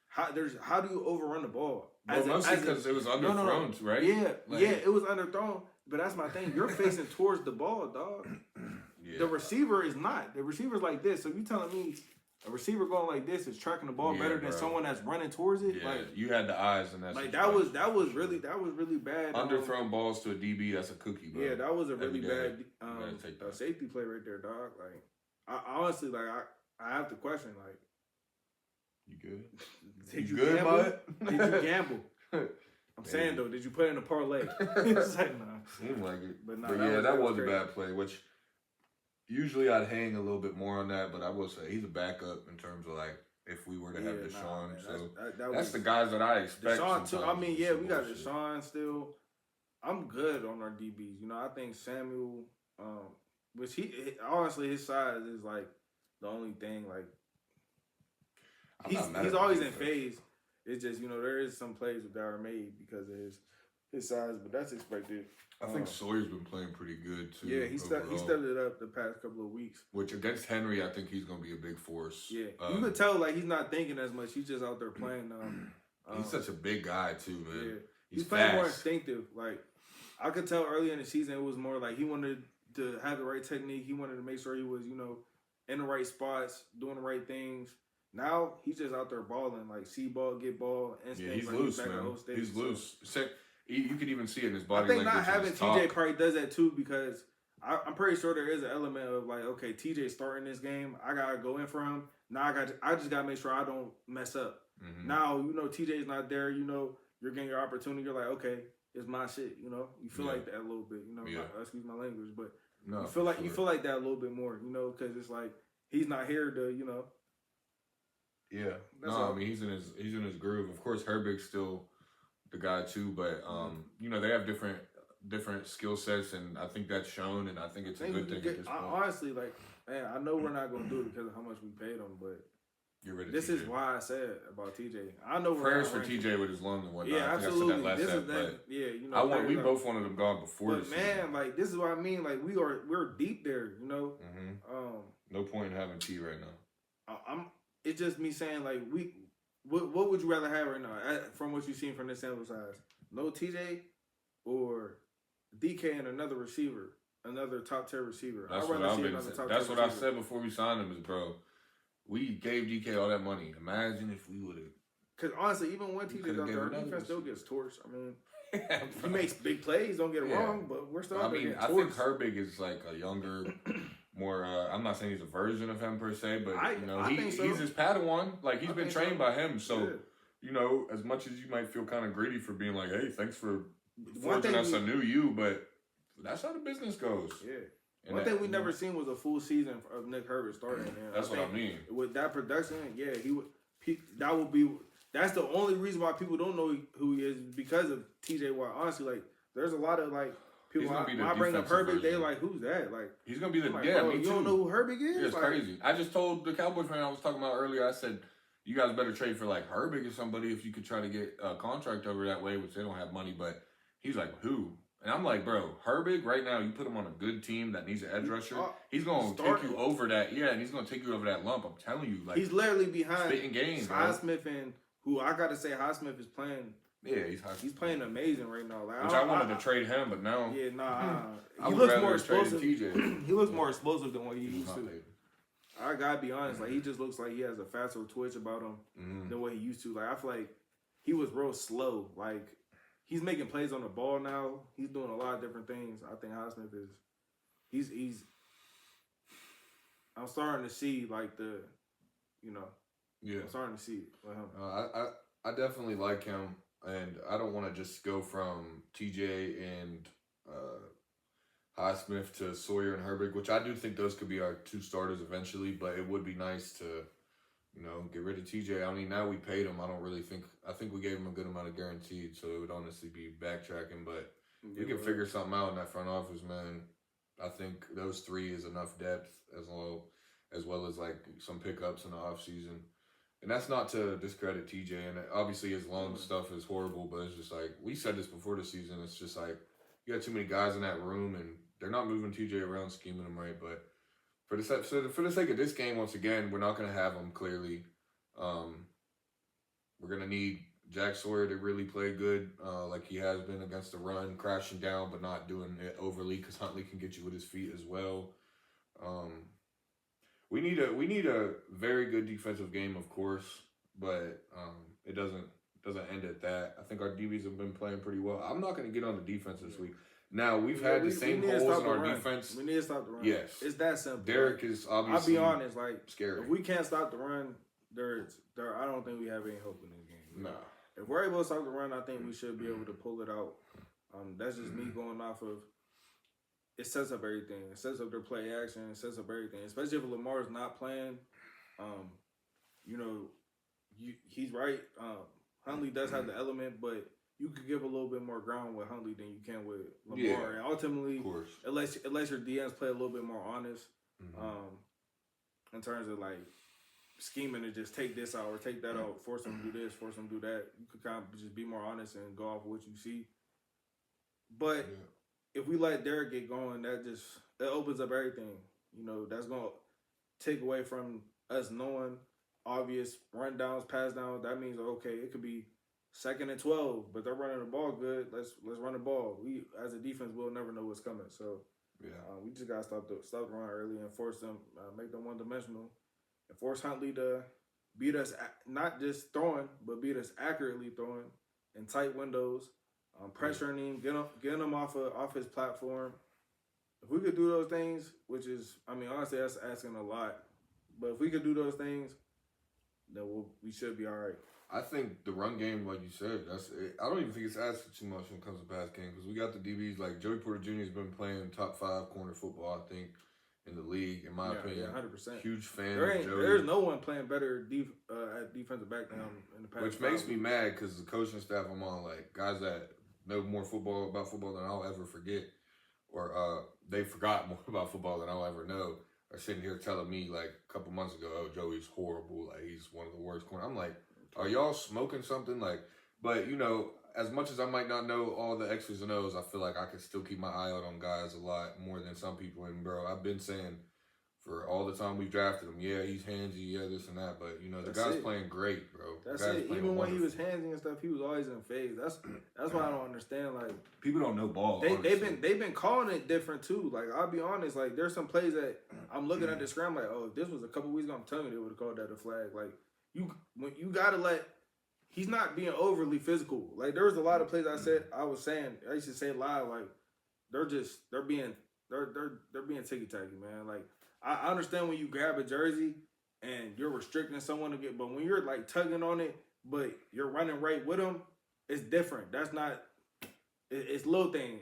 S4: how do you overrun the ball?
S2: Mostly because it was underthrown, right?
S4: Yeah, it was underthrown. But that's my thing. You're facing towards the ball, dog. Yeah. The receiver is not. The receiver's like this. So you telling me a receiver going like this is tracking the ball
S2: Yeah,
S4: better than
S2: bro.
S4: someone that's running towards it.
S2: Yeah,
S4: Like
S2: you had the eyes and
S4: that was really bad.
S2: underthrown balls to a DB. That's a cookie, bro.
S4: Yeah, that was a really
S2: Every day.
S4: bad
S2: You gotta take that.
S4: safety play right there, dog. Like I honestly like I have to question like.
S2: You good?
S4: Did
S2: You
S4: you
S2: good,
S4: gamble?
S2: bud?
S4: Did you gamble? I'm saying though, did you put it in a parlay? It's like nah.
S2: Seemed like it.
S4: But, nah,
S2: But that was a bad play, which usually I'd hang a little bit more on that, but I will say he's a backup in terms of like if we were to have Deshaun.
S4: Man,
S2: so
S4: that
S2: that's
S4: was,
S2: the guys that I expect.
S4: Deshaun too. I mean, yeah, we got
S2: bullshit.
S4: Deshaun still. I'm good on our DBs. You know, I think Samuel, which he honestly his size is like the only thing. Like he's always in phase. It's just, you know, there is some plays that are made because of his size, but that's expected.
S2: I think Sawyer's been playing pretty good too.
S4: Yeah, he stepped it up the past couple of weeks.
S2: Which against Henry, I think he's going to be a big force.
S4: Yeah, you could tell like he's not thinking as much. He's just out there playing.
S2: He's such a big guy too, man.
S4: Yeah,
S2: He's
S4: playing more
S2: fast.
S4: instinctive. Like I could tell early in the season, it was more like he wanted to have the right technique. He wanted to make sure he was, you know, in the right spots, doing the right things. Now he's just out there balling, like see ball, get ball,
S2: Yeah, he's
S4: like
S2: loose,
S4: back at
S2: man.
S4: Old State.
S2: He's
S4: So,
S2: loose. You could even see it in his body
S4: I think
S2: language.
S4: not having
S2: his
S4: TJ
S2: talk.
S4: probably does that too because I'm pretty sure there is an element of like, okay, TJ starting this game, I gotta go in for him. Now I just gotta make sure I don't mess up.
S2: Mm-hmm.
S4: Now you know TJ's not there. You know you're getting your opportunity. You're like, okay, it's my shit. You know you feel like that a little bit. You know, excuse my language, but
S2: No,
S4: you feel like that a little bit more. You know, because it's like he's not here to, you know.
S2: Yeah.
S4: That's
S2: No,
S4: all.
S2: I mean he's in his groove. Of course, Herbig's still the guy too, but you know they have different skill sets, and I think that's shown, and I think it's a good thing at this point.
S4: Honestly, like, man, I know we're not gonna do it because of how much we paid him, but
S2: Get rid of
S4: this
S2: TJ.
S4: is why I said about TJ. I know we're
S2: Prayers
S4: not
S2: for
S4: ranked.
S2: TJ with his lung and whatnot.
S4: Yeah,
S2: I think
S4: absolutely.
S2: I said that
S4: This
S2: last
S4: is that.
S2: but
S4: Yeah, you know.
S2: we both wanted him gone before
S4: But
S2: the
S4: man,
S2: season.
S4: like this is what I mean. Like we're deep there. You know.
S2: Mm-hmm. No point in having T right now.
S4: It's just me saying like what would you rather have right now from what you've seen from this sample size? No TJ or DK and another receiver, another top tier receiver.
S2: That's
S4: I'd
S2: what
S4: rather
S2: I've
S4: see
S2: been.
S4: another top
S2: That's
S4: tier
S2: what I
S4: receiver.
S2: said before we signed him. Is bro, we gave DK all that money. Imagine if we would have.
S4: Because honestly, even when TJ's out there, our defense still gets torched. I mean, he makes big plays. Don't get it wrong, but we're still.
S2: I
S4: out there
S2: mean,
S4: getting
S2: I think
S4: torched.
S2: Herbig is like a younger, more. I'm not saying he's a version of him per se, but you know,
S4: I think so.
S2: he's his Padawan. Like he's been trained by him, so.
S4: Yeah.
S2: You know, as much as you might feel kind of greedy for being like, hey, thanks for
S4: One
S2: forging
S4: thing
S2: us a new you, but that's how the business goes.
S4: Yeah.
S2: And
S4: One thing we never seen was a full season of Nick Herbert starting. Man.
S2: That's what I mean.
S4: With that production, yeah, that's the only reason why people don't know who he is because of TJ Watt. Honestly, like there's a lot of like people when I bring up Herbert, they like, who's that? Like
S2: he's gonna be the
S4: like,
S2: yeah,
S4: bro,
S2: me
S4: you
S2: too.
S4: don't know who Herbig is?
S2: Yeah, it's
S4: like,
S2: crazy. I just told the Cowboy fan I was talking about earlier, I said, you guys better trade for like Herbig or somebody if you could try to get a contract over that way, which they don't have money, but he's like, who? And I'm like, bro, Herbig right now, you put him on a good team that needs an edge rusher, he's gonna take you over that, and he's gonna take you over that lump. I'm telling you, like
S4: he's literally behind
S2: spitting games.
S4: Highsmith and who I gotta say Highsmith is playing.
S2: Yeah,
S4: he's playing amazing right now. Like,
S2: which I wanted to trade him, but now
S4: he looks more explosive.
S2: TJ.
S4: He looks more explosive than what he used to. I gotta be honest, like he just looks like he has a faster twitch about him than what he used to. Like I feel like he was real slow. Like he's making plays on the ball now. He's doing a lot of different things. I think Highsmith is. He's. I'm starting to see like the, you know.
S2: Yeah.
S4: I'm starting to see it with him.
S2: I definitely like him, and I don't want to just go from TJ and Highsmith to Sawyer and Herbig, which I do think those could be our two starters eventually, but it would be nice to, you know, get rid of TJ. I mean, now we paid him. I think we gave him a good amount of guaranteed, so it would honestly be backtracking, but we can figure something out in that front office, man. I think those three is enough depth as well as like some pickups in the offseason. And that's not to discredit TJ, and obviously his lung stuff is horrible, but it's just like, we said this before the season, it's just like, you got too many guys in that room, and they're not moving TJ around, scheming him right, but for the sake of this game, once again, we're not going to have him, clearly. We're going to need Jack Sawyer to really play good, like he has been against the run, crashing down, but not doing it overly, because Huntley can get you with his feet as well. We need a very good defensive game, of course, but it doesn't end at that. I think our DBs have been playing pretty well. I'm not going to get on the defense this week. Now we've had the same holes in our defense.
S4: We need to stop the run.
S2: Yes,
S4: it's that simple.
S2: Derek is obviously.
S4: I'll be honest, like
S2: scary.
S4: If we can't stop the run, I don't think we have any hope in this game.
S2: Nah.
S4: If we're able to stop the run, I think we should be able to pull it out. That's just me going off of. It sets up everything. It sets up their play action. It sets up everything. Especially if Lamar's not playing. He's right. Huntley does have the element, but you could give a little bit more ground with Huntley than you can with Lamar.
S2: Yeah,
S4: and ultimately,
S2: of course.
S4: unless your DMs play a little bit more honest, in terms of like scheming to just take this out or take that out, force them to do this, force them to do that. You could kind of just be more honest and go off of what you see. But if we let Derek get going, it opens up everything. That's gonna take away from us knowing obvious rundowns, pass downs. That means okay, it could be 2nd and 12, but they're running the ball good. Let's run the ball. We as a defense will never know what's coming. So we just gotta stop the run early and force them, make them one dimensional, and force Huntley to beat us not just throwing, but beat us accurately throwing in tight windows, pressuring him, getting him off his platform. If we could do those things, which is, honestly, that's asking a lot, but if we could do those things, then we should be all right.
S2: I think the run game, like you said, I don't even think it's asked too much when it comes to pass game because we got the DBs like Joey Porter Jr. has been playing top 5 corner football, I think, in the league. In my opinion,
S4: 100%.
S2: Huge fan of Joey.
S4: There's no one playing better at defensive back than him in the past.
S2: Which makes me mad because the coaching staff I'm on, like guys that know more about football than I'll ever forget, or they forgot more about football than I'll ever know, are sitting here telling me like a couple months ago, oh, Joey's horrible, like he's one of the worst corners. I'm like, are y'all smoking something? Like, but as much as I might not know all the X's and O's, I feel like I can still keep my eye out on guys a lot more than some people. And bro, I've been saying for all the time we've drafted him, yeah, he's handsy, yeah, this and that, but the guy's playing great, bro.
S4: That's it. Even when he was handsy and stuff, he was always in phase. That's why I don't understand. Like
S2: people don't know ball.
S4: They've been calling it different too. Like I'll be honest, like there's some plays that I'm looking at the scrum like, oh, if this was a couple weeks ago, I'm telling you, they would have called that a flag. Like you gotta let. He's not being overly physical. Like there was a lot of plays I used to say live, like they're being ticky tacky, man. Like I understand when you grab a jersey and you're restricting someone to get, but when you're like tugging on it, but you're running right with them, it's different. That's not. It's little thing.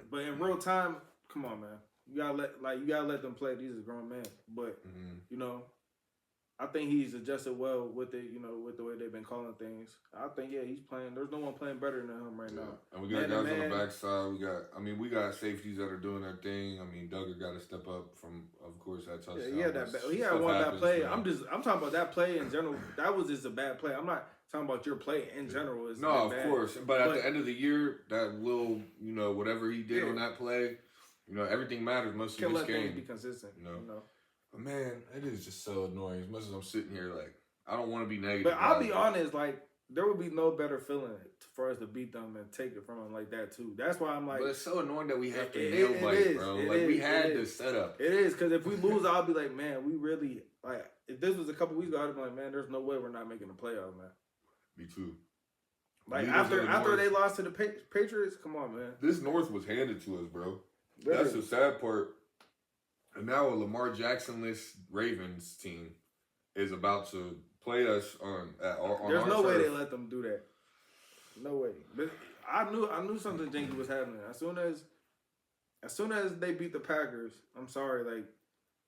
S4: But in real time, come on, man. You gotta let them play. These are grown men, but I think he's adjusted well with it, with the way they've been calling things. I think, he's playing. There's no one playing better than him right now.
S2: And we got guys on the backside. We got safeties that are doing their thing. Duggar got to step up from, of course, that touchdown.
S4: He had one bad play. Man. I'm talking about that play in general. That was just a bad play. I'm not talking about your play in general.
S2: Of course. But at the end of the year, that little, whatever he did on that play, everything matters most of this game.
S4: Be consistent.
S2: But man, it is just so annoying. As much as I'm sitting here, like, I don't want to be negative.
S4: But I'll be honest, like, there would be no better feeling for us to beat them and take it from them like that, too. That's why I'm like...
S2: But it's so annoying that we have to nail bite, bro. We had this setup.
S4: It is, because if we lose, I'll be like, man, we really... Like, if this was a couple weeks ago, I'd be like, man, there's no way we're not making the playoffs, man.
S2: Me too.
S4: Like, after they lost to the Patriots, come on, man.
S2: This North was handed to us, bro. That's the sad part. And now a Lamar Jackson-less Ravens team is about to play us on
S4: There's no way they let them do that. No way. But I knew something janky was happening. As soon as they beat the Packers, I'm sorry, like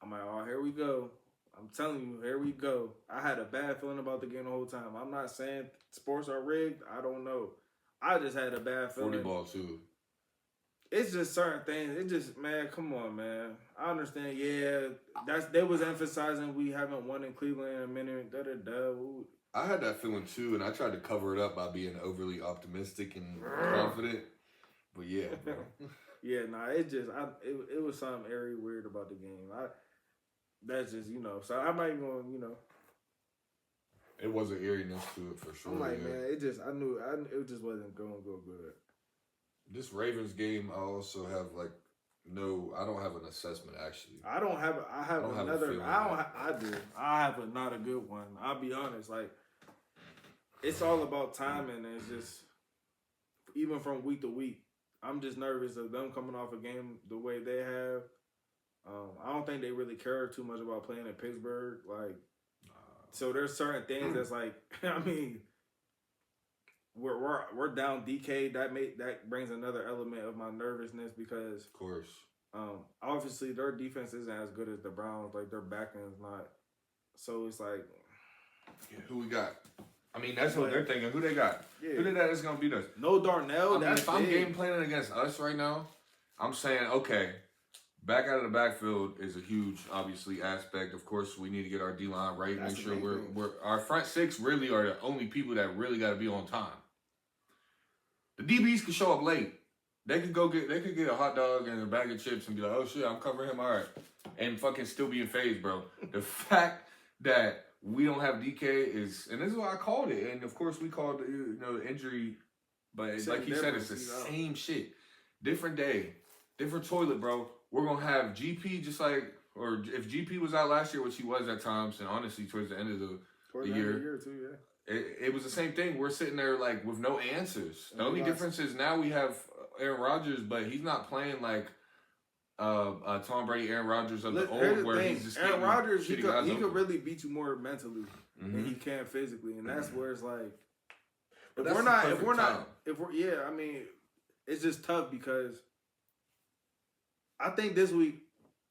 S4: I'm like, oh, here we go. I'm telling you, here we go. I had a bad feeling about the game the whole time. I'm not saying sports are rigged. I don't know. I just had a bad feeling.
S2: 40 ball too.
S4: It's just certain things. It just, man, come on, man. I understand. Yeah, they was emphasizing we haven't won in Cleveland in a minute.
S2: I had that feeling too, and I tried to cover it up by being overly optimistic and confident. But yeah, bro.
S4: It was something very weird about the game. That's just, so I'm not even going,
S2: It was an eeriness to it for sure.
S4: I'm like, man, it just wasn't going to go good.
S2: This Ravens game, I also have like
S3: No, I don't have an assessment actually.
S4: I don't have. I have
S3: don't have a
S4: another.
S3: feeling.
S4: I do. I have not a good one. I'll be honest. Like, it's all about timing. And it's just even from week to week. I'm just nervous of them coming off a game the way they have. I don't think they really care too much about playing in Pittsburgh. Like, so there's certain things that's like. I mean, we're down DK. That brings another element of my nervousness because,
S3: Of course.
S4: obviously their defense isn't as good as the Browns. Like their back end's not. So it's like,
S3: Yeah, who we got?
S2: I mean, that's what they're thinking. Who they got?
S4: Yeah.
S2: Who they got that's going to beat us?
S4: no Darnell.
S2: I mean,
S4: That's
S2: if I'm
S4: big.
S2: game planning against us right now, I'm saying, okay, back out of the backfield is a huge, obviously, aspect. Of course, we need to get our D-line right.
S4: That's
S2: Make
S4: the
S2: sure
S4: main thing.
S2: we're our front six really are the only people that really got to be on time. The DBs could show up late. They could get a hot dog and a bag of chips and be like, oh shit, I'm covering him, all right, and fucking still be in phase, bro. The fact that we don't have DK is, and this is why I called it, and of course we called the injury, but
S4: Same
S2: like he said, it's the
S4: difference,
S2: same shit, different day, different toilet, bro. We're gonna have GP just like, or if GP was out last year, which he was at times, and honestly towards the end of
S4: Towards
S2: the
S4: the end of
S2: year.
S4: the year too. Yeah.
S2: it was the same thing. We're sitting there like with no answers. The
S4: And
S2: only
S4: we lost.
S2: difference is now we have Aaron Rodgers, but he's not playing like Tom Brady, Aaron Rodgers of the
S4: Here's
S2: old, where
S4: thing.
S2: he's just
S4: Aaron
S2: getting
S4: Rodgers, he
S2: shitty guys
S4: could
S2: open.
S4: really beat you more mentally than
S2: Mhm.
S4: he can physically, and that's where it's like,
S3: But
S4: if
S3: that's
S4: we're
S3: the
S4: not,
S3: perfect time.
S4: I mean, it's just tough because I think this week,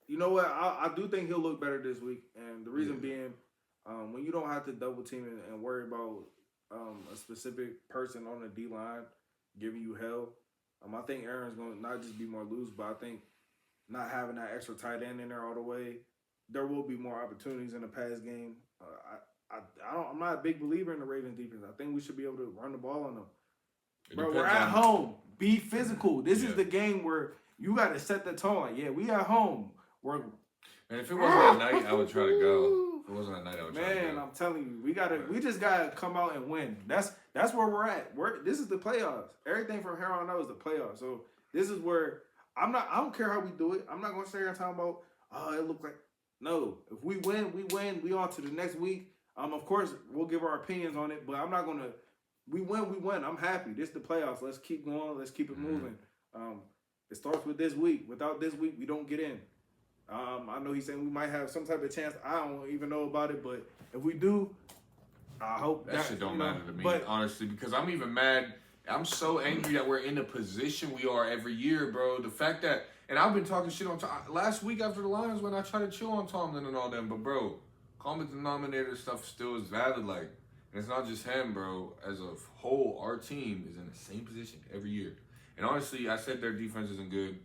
S4: you know what, I do think he'll look better this week, and the reason being, when you don't have to double team and worry about a specific person on the D line giving you hell, I think Aaron's going to not just be more loose, but I think not having that extra tight end in there all the way, there will be more opportunities in the pass game. I'm not a big believer in the Ravens defense. I think we should be able to run the ball on them.
S2: It
S4: Bro, we're
S2: depends
S4: at
S2: on-
S4: home. Be physical. This
S2: Yeah.
S4: is the game where you got to set the tone. Like, yeah, we at home. We're
S2: And if it wasn't at night, I would try to go. If it wasn't at night, I would try to
S4: man.
S2: go.
S4: I'm telling you, we just gotta come out and win. That's where we're at. This is the playoffs. Everything from here on out is the playoffs. So this is where I don't care how we do it. I'm not gonna sit here and talk about it looked like no. If we win, we win. We on to the next week. Of course we'll give our opinions on it, but I'm not gonna. We win. I'm happy. This is the playoffs. Let's keep going. Let's keep it moving. It starts with this week. Without this week, we don't get in. I know he's saying we might have some type of chance. I don't even know about it, but if we do, I hope
S2: That shit don't matter to me,
S4: But
S2: honestly, because I'm even mad. I'm so angry that we're in the position we are every year, bro. The fact that, and I've been talking shit on Tom last week after the Lions when I tried to chill on Tomlin and all them, but bro, common denominator stuff still is valid. Like, and it's not just him, bro. As a whole, our team is in the same position every year. And honestly, I said their defense isn't good.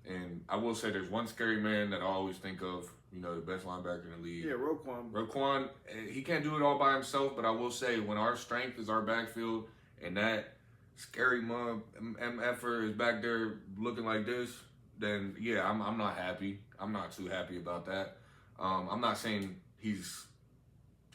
S2: And I will say there's one scary man that I always think of, the best linebacker in the league.
S4: yeah, Roquan.
S2: Roquan, he can't do it all by himself, but I will say when our strength is our backfield and that scary MFer is back there looking like this, then yeah, I'm not happy. I'm not too happy about that. I'm not saying he's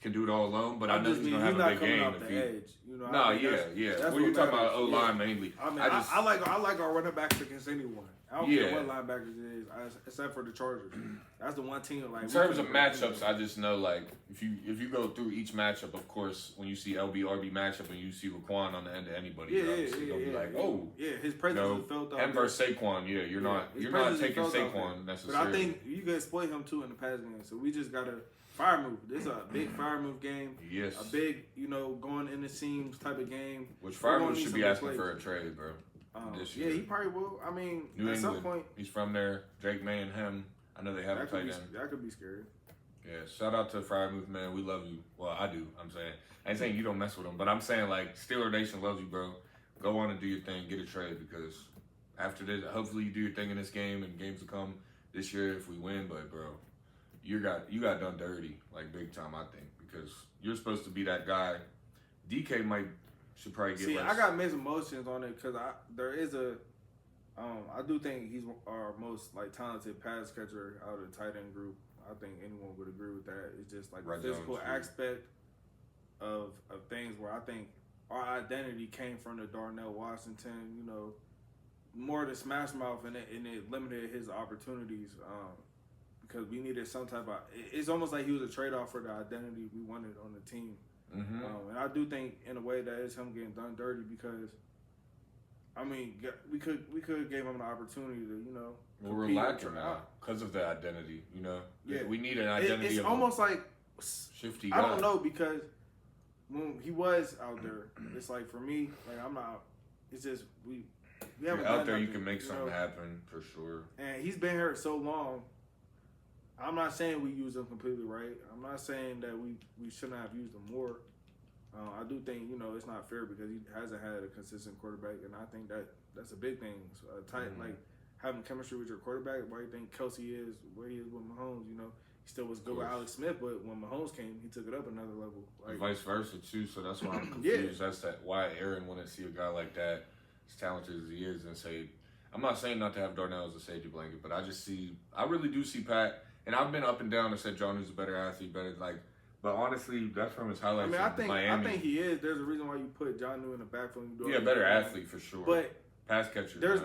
S2: can do it all alone, but I know he's gonna have a big game.
S4: Off the edge.
S2: No,
S4: I think
S2: yeah.
S4: that's
S2: Well,
S4: what
S2: you're talking
S4: matters.
S2: about O-line mainly.
S4: I mean,
S2: I
S4: I like our running backs against anyone. I don't
S2: Yeah.
S4: care what linebackers it is, except for the Chargers. That's the one team like.
S2: In terms of matchups, I just know like if you go through each matchup, of course, when you see LB-RB matchup and you see Raquan on the end of anybody, you're obviously gonna be like, oh,
S4: yeah, his presence is felt out.
S2: him versus Saquon, yeah, you're not
S4: his
S2: you're not
S4: presence is
S2: taking
S4: felt out there.
S2: Saquon
S4: But
S2: necessarily.
S4: I think you can exploit him too in the pass game. So we just gotta fire move. This is a big fire move game.
S2: Yes,
S4: A big, going in the seams type of game.
S2: which
S4: We're
S2: Farmer
S4: gonna need
S2: should
S4: some
S2: be
S4: big
S2: asking
S4: plays.
S2: for a trade, bro. This
S4: Yeah,
S2: year.
S4: he probably will. I mean,
S2: New
S4: at
S2: England,
S4: some point,
S2: he's from there. Drake May and him. I know they have a
S4: that could,
S2: tight
S4: be,
S2: end.
S4: that could be scary.
S2: Yeah, shout out to Fire Move, man. We love you. Well, I do. I'm saying. I ain't saying you don't mess with them, but I'm saying, like, Steeler Nation loves you, bro. Go on and do your thing. Get a trade because after this, hopefully you do your thing in this game and games will come this year if we win. But, bro, you got done dirty, like, big time, I think, because you're supposed to be that guy. DK should probably get less.
S4: I got mixed emotions on it because I do think he's our most talented pass catcher out of the tight end group. I think anyone would agree with that. It's just like
S2: Red
S4: the physical
S2: zone, too.
S4: aspect of things where I think our identity came from the Darnell Washington, more to smash mouth, and it limited his opportunities because we needed some type of. It's almost like he was a trade off for the identity we wanted on the team, and I do think in a way that it's him getting done dirty because. I mean, we could gave him an opportunity to, you know.
S2: Well, we're lacking now because of the identity, you know.
S4: Yeah.
S2: We need an identity.
S4: It's almost like
S2: shifty guy.
S4: I don't know because when he was out there, it's like for me, like I'm not. It's just we haven't
S2: out
S4: done
S2: there.
S4: nothing,
S2: You can make something happen for sure.
S4: And he's been here so long. I'm not saying we use him completely right. I'm not saying that we shouldn't have used him more. I do think, you know, it's not fair because he hasn't had a consistent quarterback, and I think that's a big thing. So, like having chemistry with your quarterback. Why do you think Kelsey is where he is with Mahomes? You know, he still was good with Alex Smith, but when Mahomes came, he took it up another level. Like,
S2: and vice versa too. So that's why I'm confused. That's why Aaron wouldn't see a guy like that, as talented as he is, and say, I'm not saying not to have Darnell as a safety blanket, but I really do see Pat, and I've been up and down and said John is a better athlete, But honestly, that's from his highlights.
S4: I mean,
S2: Miami.
S4: I think he is. There's a reason why you put John New in the backfield.
S2: Yeah, better athlete for sure.
S4: But
S2: pass catcher.
S4: There's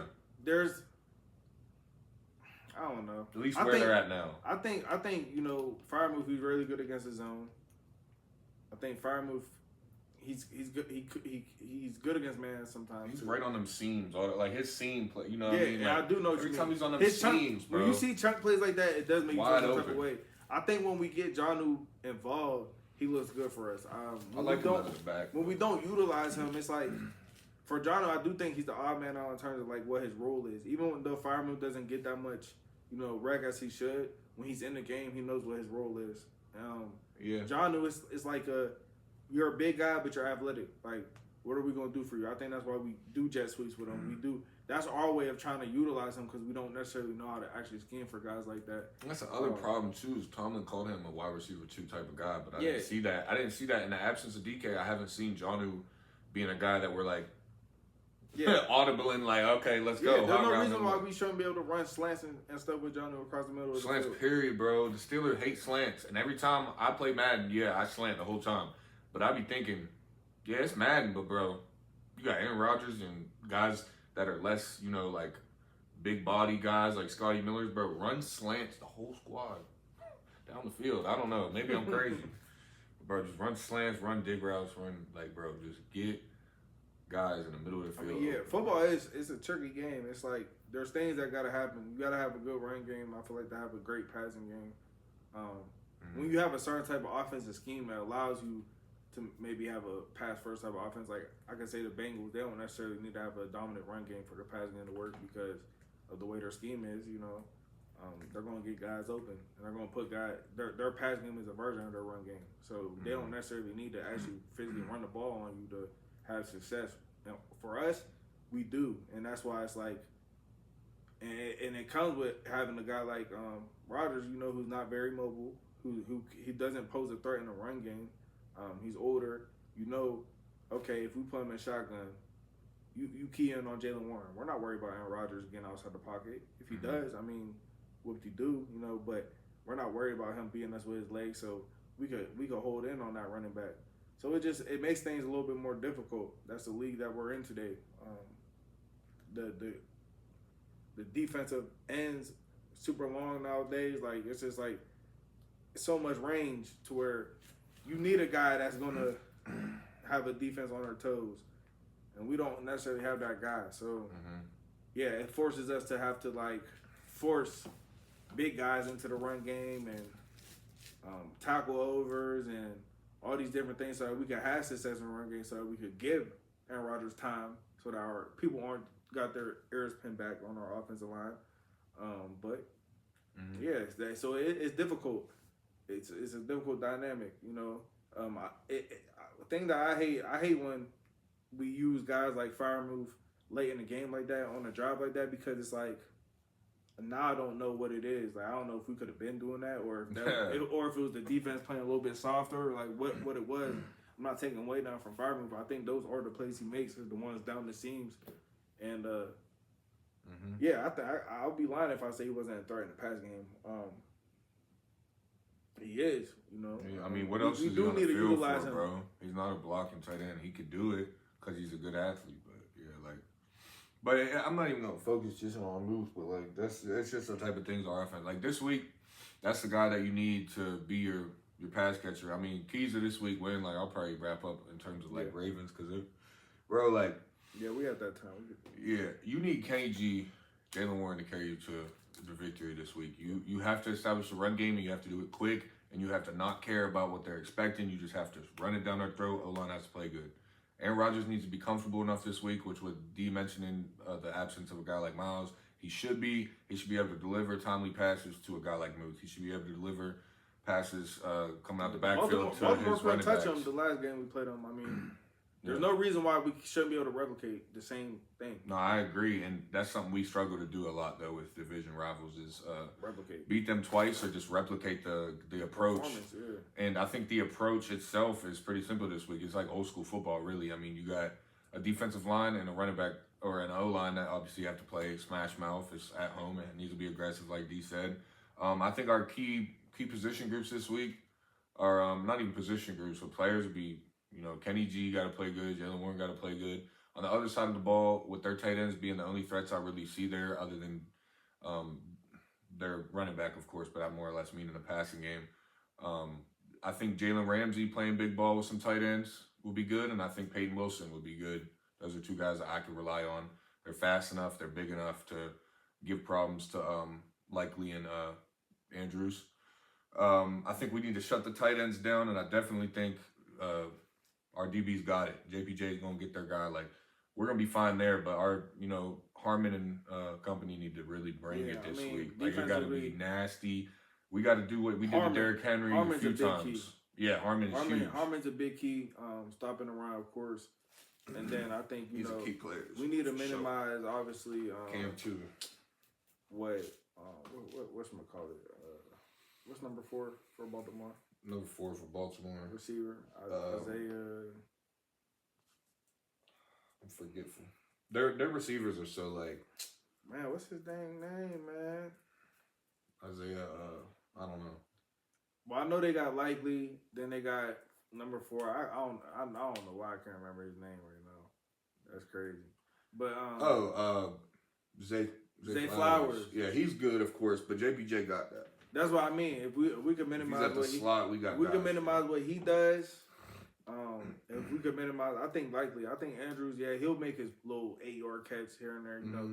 S4: I don't know.
S2: At least where they're at now.
S4: I think you know, Freiermuth, he's really good against his zone. I think Freiermuth, he's good. He's good against man sometimes.
S2: He's
S4: too.
S2: right on them seams. Like his seam play. You know
S4: Yeah,
S2: what I mean?
S4: Like, I do know.
S2: Every time he's on them
S4: his
S2: seams, bro.
S4: When you see chunk plays like that, it does make you feel some type of way. I think when we get Jonnu involved, he looks good for us.
S2: I like him as a back.
S4: When we don't utilize him, it's like for Jonnu, I do think he's the odd man out in terms of like what his role is. Even though Freiermuth doesn't get that much, you know, rec as he should, when he's in the game, he knows what his role is. Jonnu is like you're a big guy, but you're athletic. Like, what are we gonna do for you? I think that's why we do jet sweeps with him. We do. That's our way of trying to utilize him because we don't necessarily know how to actually scheme for guys like that.
S2: That's the other problem too. Is Tomlin called him a wide receiver 2 type of guy, but I didn't see that. I didn't see that in the absence of DK. I haven't seen Jonnu being a guy that we're like audible and like, okay, let's go.
S4: There's no reason why we shouldn't be able to run slants and stuff with Jonnu across the middle of the
S2: slants.
S4: field.
S2: Period, bro. The Steelers hate slants, and every time I play Madden, I slant the whole time. But I be thinking, it's Madden, but bro, you got Aaron Rodgers and guys that are less, you know, like big body guys like Scotty Miller's, bro, run slants the whole squad down the field. I don't know. Maybe I'm crazy. Bro, just run slants, run dig routes, bro, just get guys in the middle of the field.
S4: I mean, football is a tricky game. It's like there's things that got to happen. You got to have a good run game. I feel like to have a great passing game. When you have a certain type of offensive scheme that allows you to maybe have a pass-first type of offense. Like, I can say the Bengals, they don't necessarily need to have a dominant run game for their passing game to work because of the way their scheme is, you know. They're going to get guys open, and they're going to put guys – their passing game is a version of their run game. So they don't necessarily need to actually physically run the ball on you to have success. Now, for us, we do, and that's why it's like – and it comes with having a guy like Rodgers, you know, who's not very mobile, who he doesn't pose a threat in the run game. He's older. You know, okay, if we put him in shotgun, you key in on Jalen Warren. We're not worried about Aaron Rodgers getting outside the pocket. If he does, I mean, whoop-de-doo, you know, but we're not worried about him beating us with his legs, so we could hold in on that running back. So it makes things a little bit more difficult. That's the league that we're in today. The defensive ends super long nowadays. Like, it's just like so much range to where you need a guy that's going to have a defense on their toes. And we don't necessarily have that guy. So, it forces us to have to, like, force big guys into the run game and tackle overs and all these different things so that we can have success in the run game so that we could give Aaron Rodgers time so that our people aren't got their ears pinned back on our offensive line. So it's difficult. It's a difficult dynamic, you know. The thing that I hate when we use guys like Freiermuth late in the game like that on a drive like that because it's like now I don't know what it is. Like I don't know if we could have been doing that or if it was the defense playing a little bit softer, like what it was. I'm not taking away down from Freiermuth, but I think those are the plays he makes are the ones down the seams, and I'll be lying if I say he wasn't a threat in the pass game. He is, you know.
S2: Yeah, I mean, what else is he on the field for, bro? He's not a blocking tight end. He could do it because he's a good athlete, but But I'm not even gonna focus just on moves, but like it's just the type of things our offense. Like this week, that's the guy that you need to be your pass catcher. I mean, keys of this week win. Like I'll probably wrap up in terms of like Ravens because bro, like
S4: we had that time.
S2: Yeah, you need Kenny G, Jalen Warren to carry you to the victory this week. You have to establish a run game and you have to do it quick and you have to not care about what they're expecting. You just have to run it down their throat. O-line has to play good. Aaron Rodgers needs to be comfortable enough this week, which with D mentioning the absence of a guy like Miles, he should be able to deliver timely passes to a guy like Moose. He should be able to deliver passes coming out the backfield to his running backs.
S4: Touch him the last game we played him. I mean, there's no reason why we shouldn't be able to replicate the same thing.
S2: No, I agree, and that's something we struggle to do a lot though with division rivals is
S4: replicate,
S2: beat them twice or just replicate the approach.
S4: Yeah.
S2: And I think the approach itself is pretty simple this week. It's like old school football, really. I mean, you got a defensive line and a running back or an O line that obviously you have to play smash mouth. It's at home and it needs to be aggressive, like D said. I think our key position groups this week are not even position groups, but players would be. You know, Kenny G got to play good. Jalen Warren got to play good. On the other side of the ball, with their tight ends being the only threats I really see there, other than their running back, of course, but I more or less mean in the passing game. I think Jalen Ramsey playing big ball with some tight ends will be good, and I think Peyton Wilson will be good. Those are two guys that I can rely on. They're fast enough. They're big enough to give problems to Likely and Andrews. I think we need to shut the tight ends down, and I definitely think our DB's got it. JPJ is going to get their guy. Like, we're going to be fine there, but our, Harmon and company need to really bring it this week. Like, it got to be nasty. We got to do what we did to Derrick Henry a few times.
S4: Key.
S2: Yeah, Harmon is huge.
S4: Harmon's a big key. Stopping around, of course. And then I think,
S2: he's a key player.
S4: We need to minimize, obviously,
S2: Cam, too.
S4: What's call it? What's number 4 for Baltimore?
S2: Number 4 for Baltimore.
S4: Receiver. Isaiah.
S2: I'm forgetful. Their receivers are so like.
S4: Man, what's his dang name, man?
S2: Isaiah. I don't know.
S4: Well, I know they got Likely. Then they got number 4. I don't know why I can't remember his name right now. That's crazy. But Zay Flowers.
S2: Yeah, he's good, of course, but JPJ got that.
S4: That's what I mean. If we could minimize
S2: if he's at the slot, we
S4: can minimize what he does. If we could minimize, I think Andrews, he'll make his little 8-yard catch here and there. You know,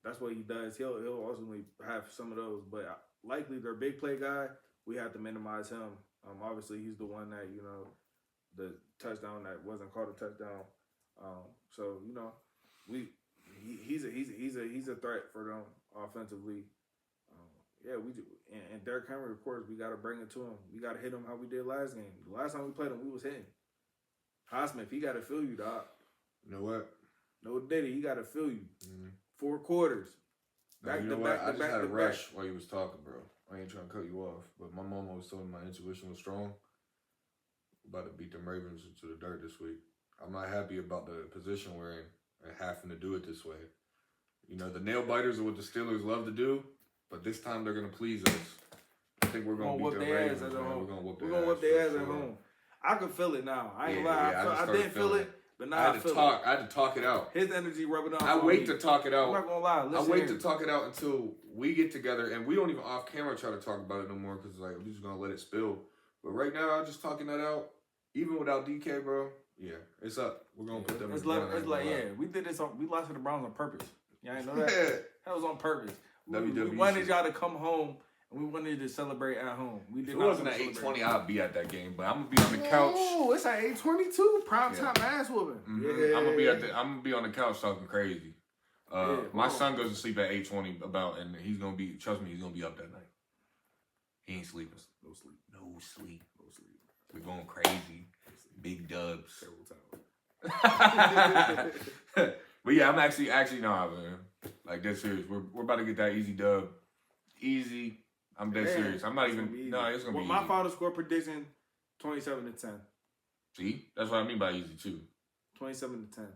S4: that's what he does. He'll ultimately have some of those, but Likely their big play guy, we have to minimize him. Obviously he's the one that the touchdown that wasn't called a touchdown. So he's a threat for them offensively. We do. And Derrick Henry, of course, we got to bring it to him. We got to hit him how we did last game. The last time we played him, we was hitting. Highsmith, he got to feel you, dog.
S2: You know what?
S4: No Diddy, he got to feel you. 4 quarters.
S2: I just had a rush while you was talking, bro. I ain't trying to cut you off, but my mama was telling me my intuition was strong. About to beat them Ravens into the dirt this week. I'm not happy about the position we're in and having to do it this way. The nail biters are what the Steelers love to do. But this time they're gonna please us. I think we're gonna beat their Ravens. We're gonna whoop their ass at home.
S4: I can feel it now. I ain't lie. I didn't feel it, but now I feel it.
S2: I had to talk it out.
S4: His energy rubbing off.
S2: I wait to talk it out.
S4: I'm not gonna lie.
S2: I wait to talk it out until we get together, and we don't even off camera try to talk about it no more because we're just gonna let it spill. But right now, I'm just talking that out, even without DK, bro. Yeah, it's up. We're gonna put them.
S4: It's we did this. We lost to the Browns on purpose. Y'all ain't know that. That was on purpose. We wanted y'all to come home, and we wanted to celebrate at home. We did. If it
S2: wasn't at 8:20, I'd be at that game, but I'm gonna be on the couch.
S4: Oh, it's at 8:22. Prime time ass whooping.
S2: Yeah. I'm gonna be on the couch talking crazy. My son goes to sleep at 8:20 and he's gonna be. Trust me, he's gonna be up that night. He ain't sleeping. No sleep. We're going crazy. Big dubs. But yeah, I'm actually no, man. Like, dead serious. We're about to get that easy dub. Easy. I'm dead serious. I'm not even. No, it's gonna be.
S4: My final score prediction: 27-10.
S2: See, that's what I mean by easy too.
S4: 27-10.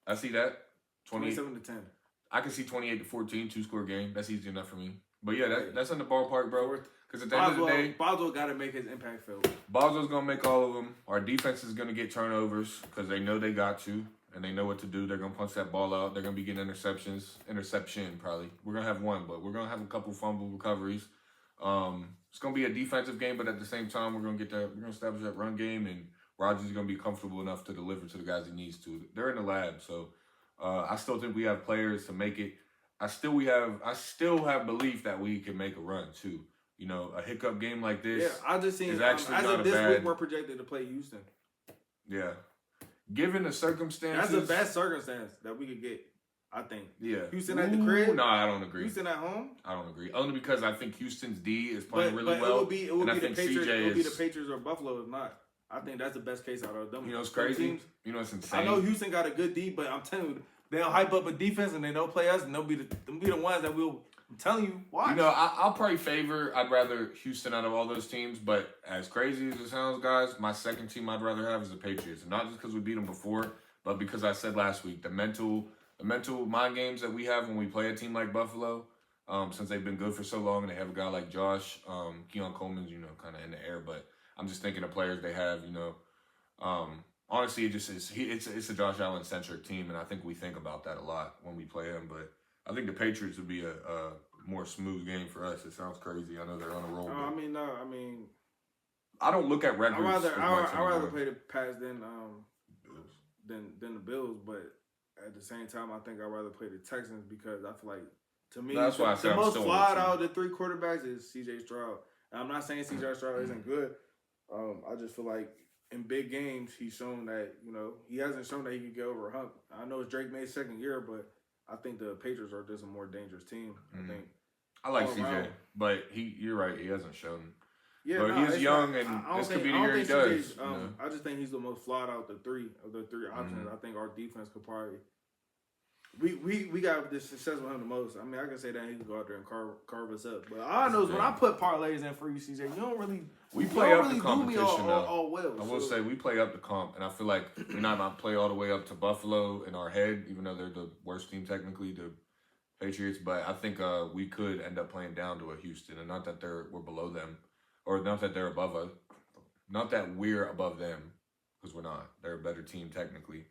S2: I see that.
S4: 27-10.
S2: I can see 28-14, 2-score game. That's easy enough for me. But yeah, that's in the ballpark, bro. Because at the end of the day,
S4: Boswell got to make his impact felt.
S2: Boswell's gonna make all of them. Our defense is gonna get turnovers because they know they got to. and they know what to do. They're gonna punch that ball out. They're gonna be getting interception probably. We're gonna have one, but we're gonna have a couple fumble recoveries. It's gonna be a defensive game, but at the same time, we're gonna establish that run game, and Rodgers is gonna be comfortable enough to deliver to the guys he needs to. They're in the lab, so I still think we have players to make it. I still have belief that we can make a run too. You know, a hiccup game like this.
S4: Yeah, I just seen
S2: is actually
S4: as
S2: not
S4: of
S2: a
S4: this
S2: bad.
S4: week we're projected to play Houston.
S2: Yeah, given the circumstances,
S4: That's the best circumstance that we could get, I think.
S2: Yeah,
S4: Houston at the crib?
S2: No, I don't agree.
S4: Houston at home?
S2: I don't agree. Only because I think Houston's D is playing
S4: But
S2: really well.
S4: It would be
S2: and
S4: the
S2: I think
S4: Patriots.
S2: CJ
S4: It would be
S2: is.
S4: the Patriots or Buffalo if not. I think that's the best case out of them.
S2: You know, it's
S4: Them
S2: crazy.
S4: teams.
S2: You know, it's insane.
S4: I know Houston got a good D, but I'm telling you, they'll hype up a defense and they don't play us, and they'll be the ones that will. I'm telling you, watch.
S2: You know, I'll probably I'd rather Houston out of all those teams, but as crazy as it sounds, guys, my second team I'd rather have is the Patriots. And not just because we beat them before, but because I said last week, the mental mind games that we have when we play a team like Buffalo, since they've been good for so long and they have a guy like Josh, Keon Coleman's, you know, kind of in the air, but I'm just thinking of players they have, you know. Honestly, it just is. It's a Josh Allen centric team, and I think we think about that a lot when we play him. But I think the Patriots would be a more smooth game for us. It sounds crazy. I know they're on a roll. I don't look at records.
S4: I'd rather play the Pats than the Bills, but at the same time, I think I'd rather play the Texans because I feel like to me
S2: that's why I said
S4: the
S2: I'm
S4: most
S2: still
S4: flawed out of the three quarterbacks is C.J. Stroud. And I'm not saying C.J. Stroud isn't good. I just feel like in big games he's shown that, you know, he hasn't shown that he can get over a hump. I know it's Drake May's second year, but I think the Patriots are just a more dangerous team.
S2: I like CJ, but you're right. He hasn't shown.
S4: Yeah,
S2: but he's young, and this could be the year he does.
S4: I just think he's the most flawed out of the three options. I think our defense could probably. We got the success with him the most. I mean, I can say that he can go out there and carve us up. But all I know is when I put parlays in for you, CJ, you don't really.
S2: We play up the competition
S4: all well.
S2: I will say we play up the comp, and I feel like we're not play all the way up to Buffalo in our head, even though they're the worst team technically, the Patriots. But I think we could end up playing down to a Houston, and not that we're below them, or not that they're above us, not that we're above them, because we're not. They're a better team technically.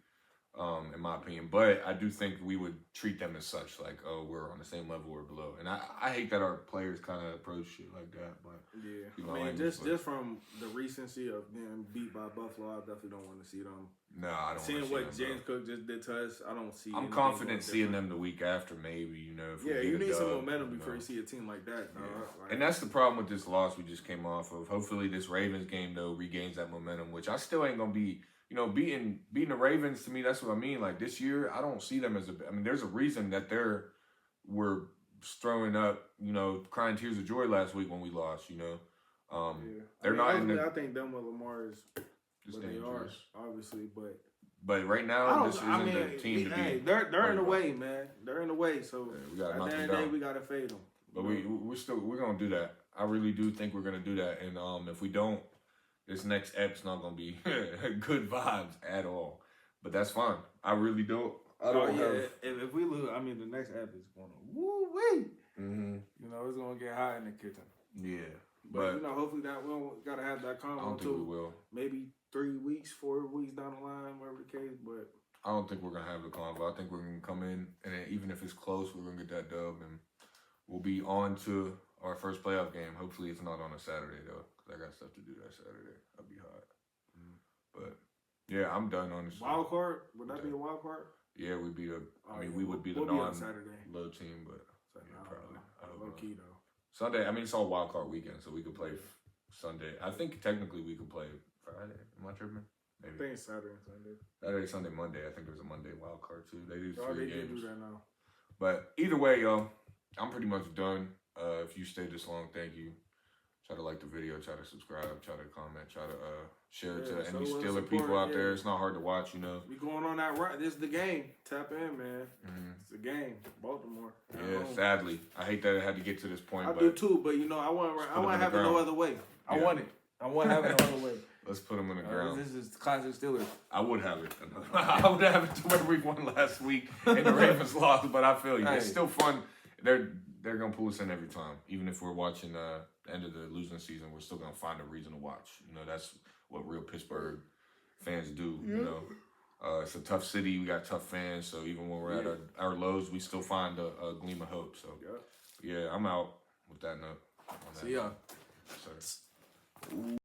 S2: In my opinion, but I do think we would treat them as such, like, oh, we're on the same level or below, and I hate that our players kind of approach shit like that. But
S4: yeah, I mean, just from the recency of being beat by Buffalo, I definitely don't want to see them.
S2: No, I don't.
S4: Seeing what James Cook just did to us, I don't see.
S2: I'm confident seeing them the week after, maybe, you know. If
S4: you need some momentum before you see a team like that. Yeah.
S2: Like, and that's the problem with this loss we just came off of. Hopefully, this Ravens game though regains that momentum, which I still ain't gonna be. You know, beating the Ravens, to me, that's what I mean. Like, this year, I don't see them as I mean, there's a reason that we're throwing up, you know, crying tears of joy last week when we lost, you know. They're not in the...
S4: I think them with Lamar is what they are, obviously,
S2: But right now, this isn't the team to beat.
S4: They're in the way, man. They're in the way, so
S2: we gotta knock
S4: at the
S2: them
S4: end of the day,
S2: down.
S4: we got to fade them.
S2: But we're going to do that. I really do think we're going to do that. And if we don't, this next ep's not gonna be good vibes at all, but that's fine. I really don't. I don't have.
S4: If we lose, I mean, the next ep is gonna woo wee.
S2: Mm-hmm.
S4: You know, it's gonna get hot in the kitchen.
S2: Yeah,
S4: but you know, hopefully that we gotta have that convo.
S2: I don't think we will.
S4: Maybe 3 weeks, 4 weeks down the line, whatever the case. But
S2: I don't think we're gonna have the convo. I think we're gonna come in, and even if it's close, we're gonna get that dub, and we'll be on to our first playoff game. Hopefully, it's not on a Saturday though. I got stuff to do that Saturday. I'll be hot. But yeah, I'm done honestly.
S4: Wild card? Would that be a wild card?
S2: Yeah, we would be the low team, but yeah, probably.
S4: Low key though.
S2: Sunday. I mean, it's all wild card weekend, so we could play Sunday. I think technically we could play Friday. Am I tripping? Maybe.
S4: I think it's Saturday and Sunday.
S2: Saturday, Sunday, Monday. I think there's a Monday wild card too. They do 3 games.
S4: They do that now.
S2: But either way, y'all, I'm pretty much done. If you stayed this long, thank you. Try to like the video, try to subscribe, try to comment, try to share it to any Steeler people out there. It's not hard to watch, you know.
S4: We going on that right. This is the game. Tap in, man. It's the game. Baltimore.
S2: Yeah, sadly. I hate that it had to get to this point.
S4: I do too, but you know, I want to have it no other way. I want it. I want to have it no other way.
S2: Let's put them in the ground.
S4: This is classic Steelers.
S2: I would have it. I would have it to where we won last week and the Ravens lost, but I feel you. It's still fun. They're going to pull us in every time. Even if we're watching the end of the losing season, we're still going to find a reason to watch. You know, that's what real Pittsburgh fans do, you know. It's a tough city. We got tough fans. So even when we're at our lows, we still find a gleam of hope. So yeah, I'm out with that note.
S4: See ya.
S2: Sir.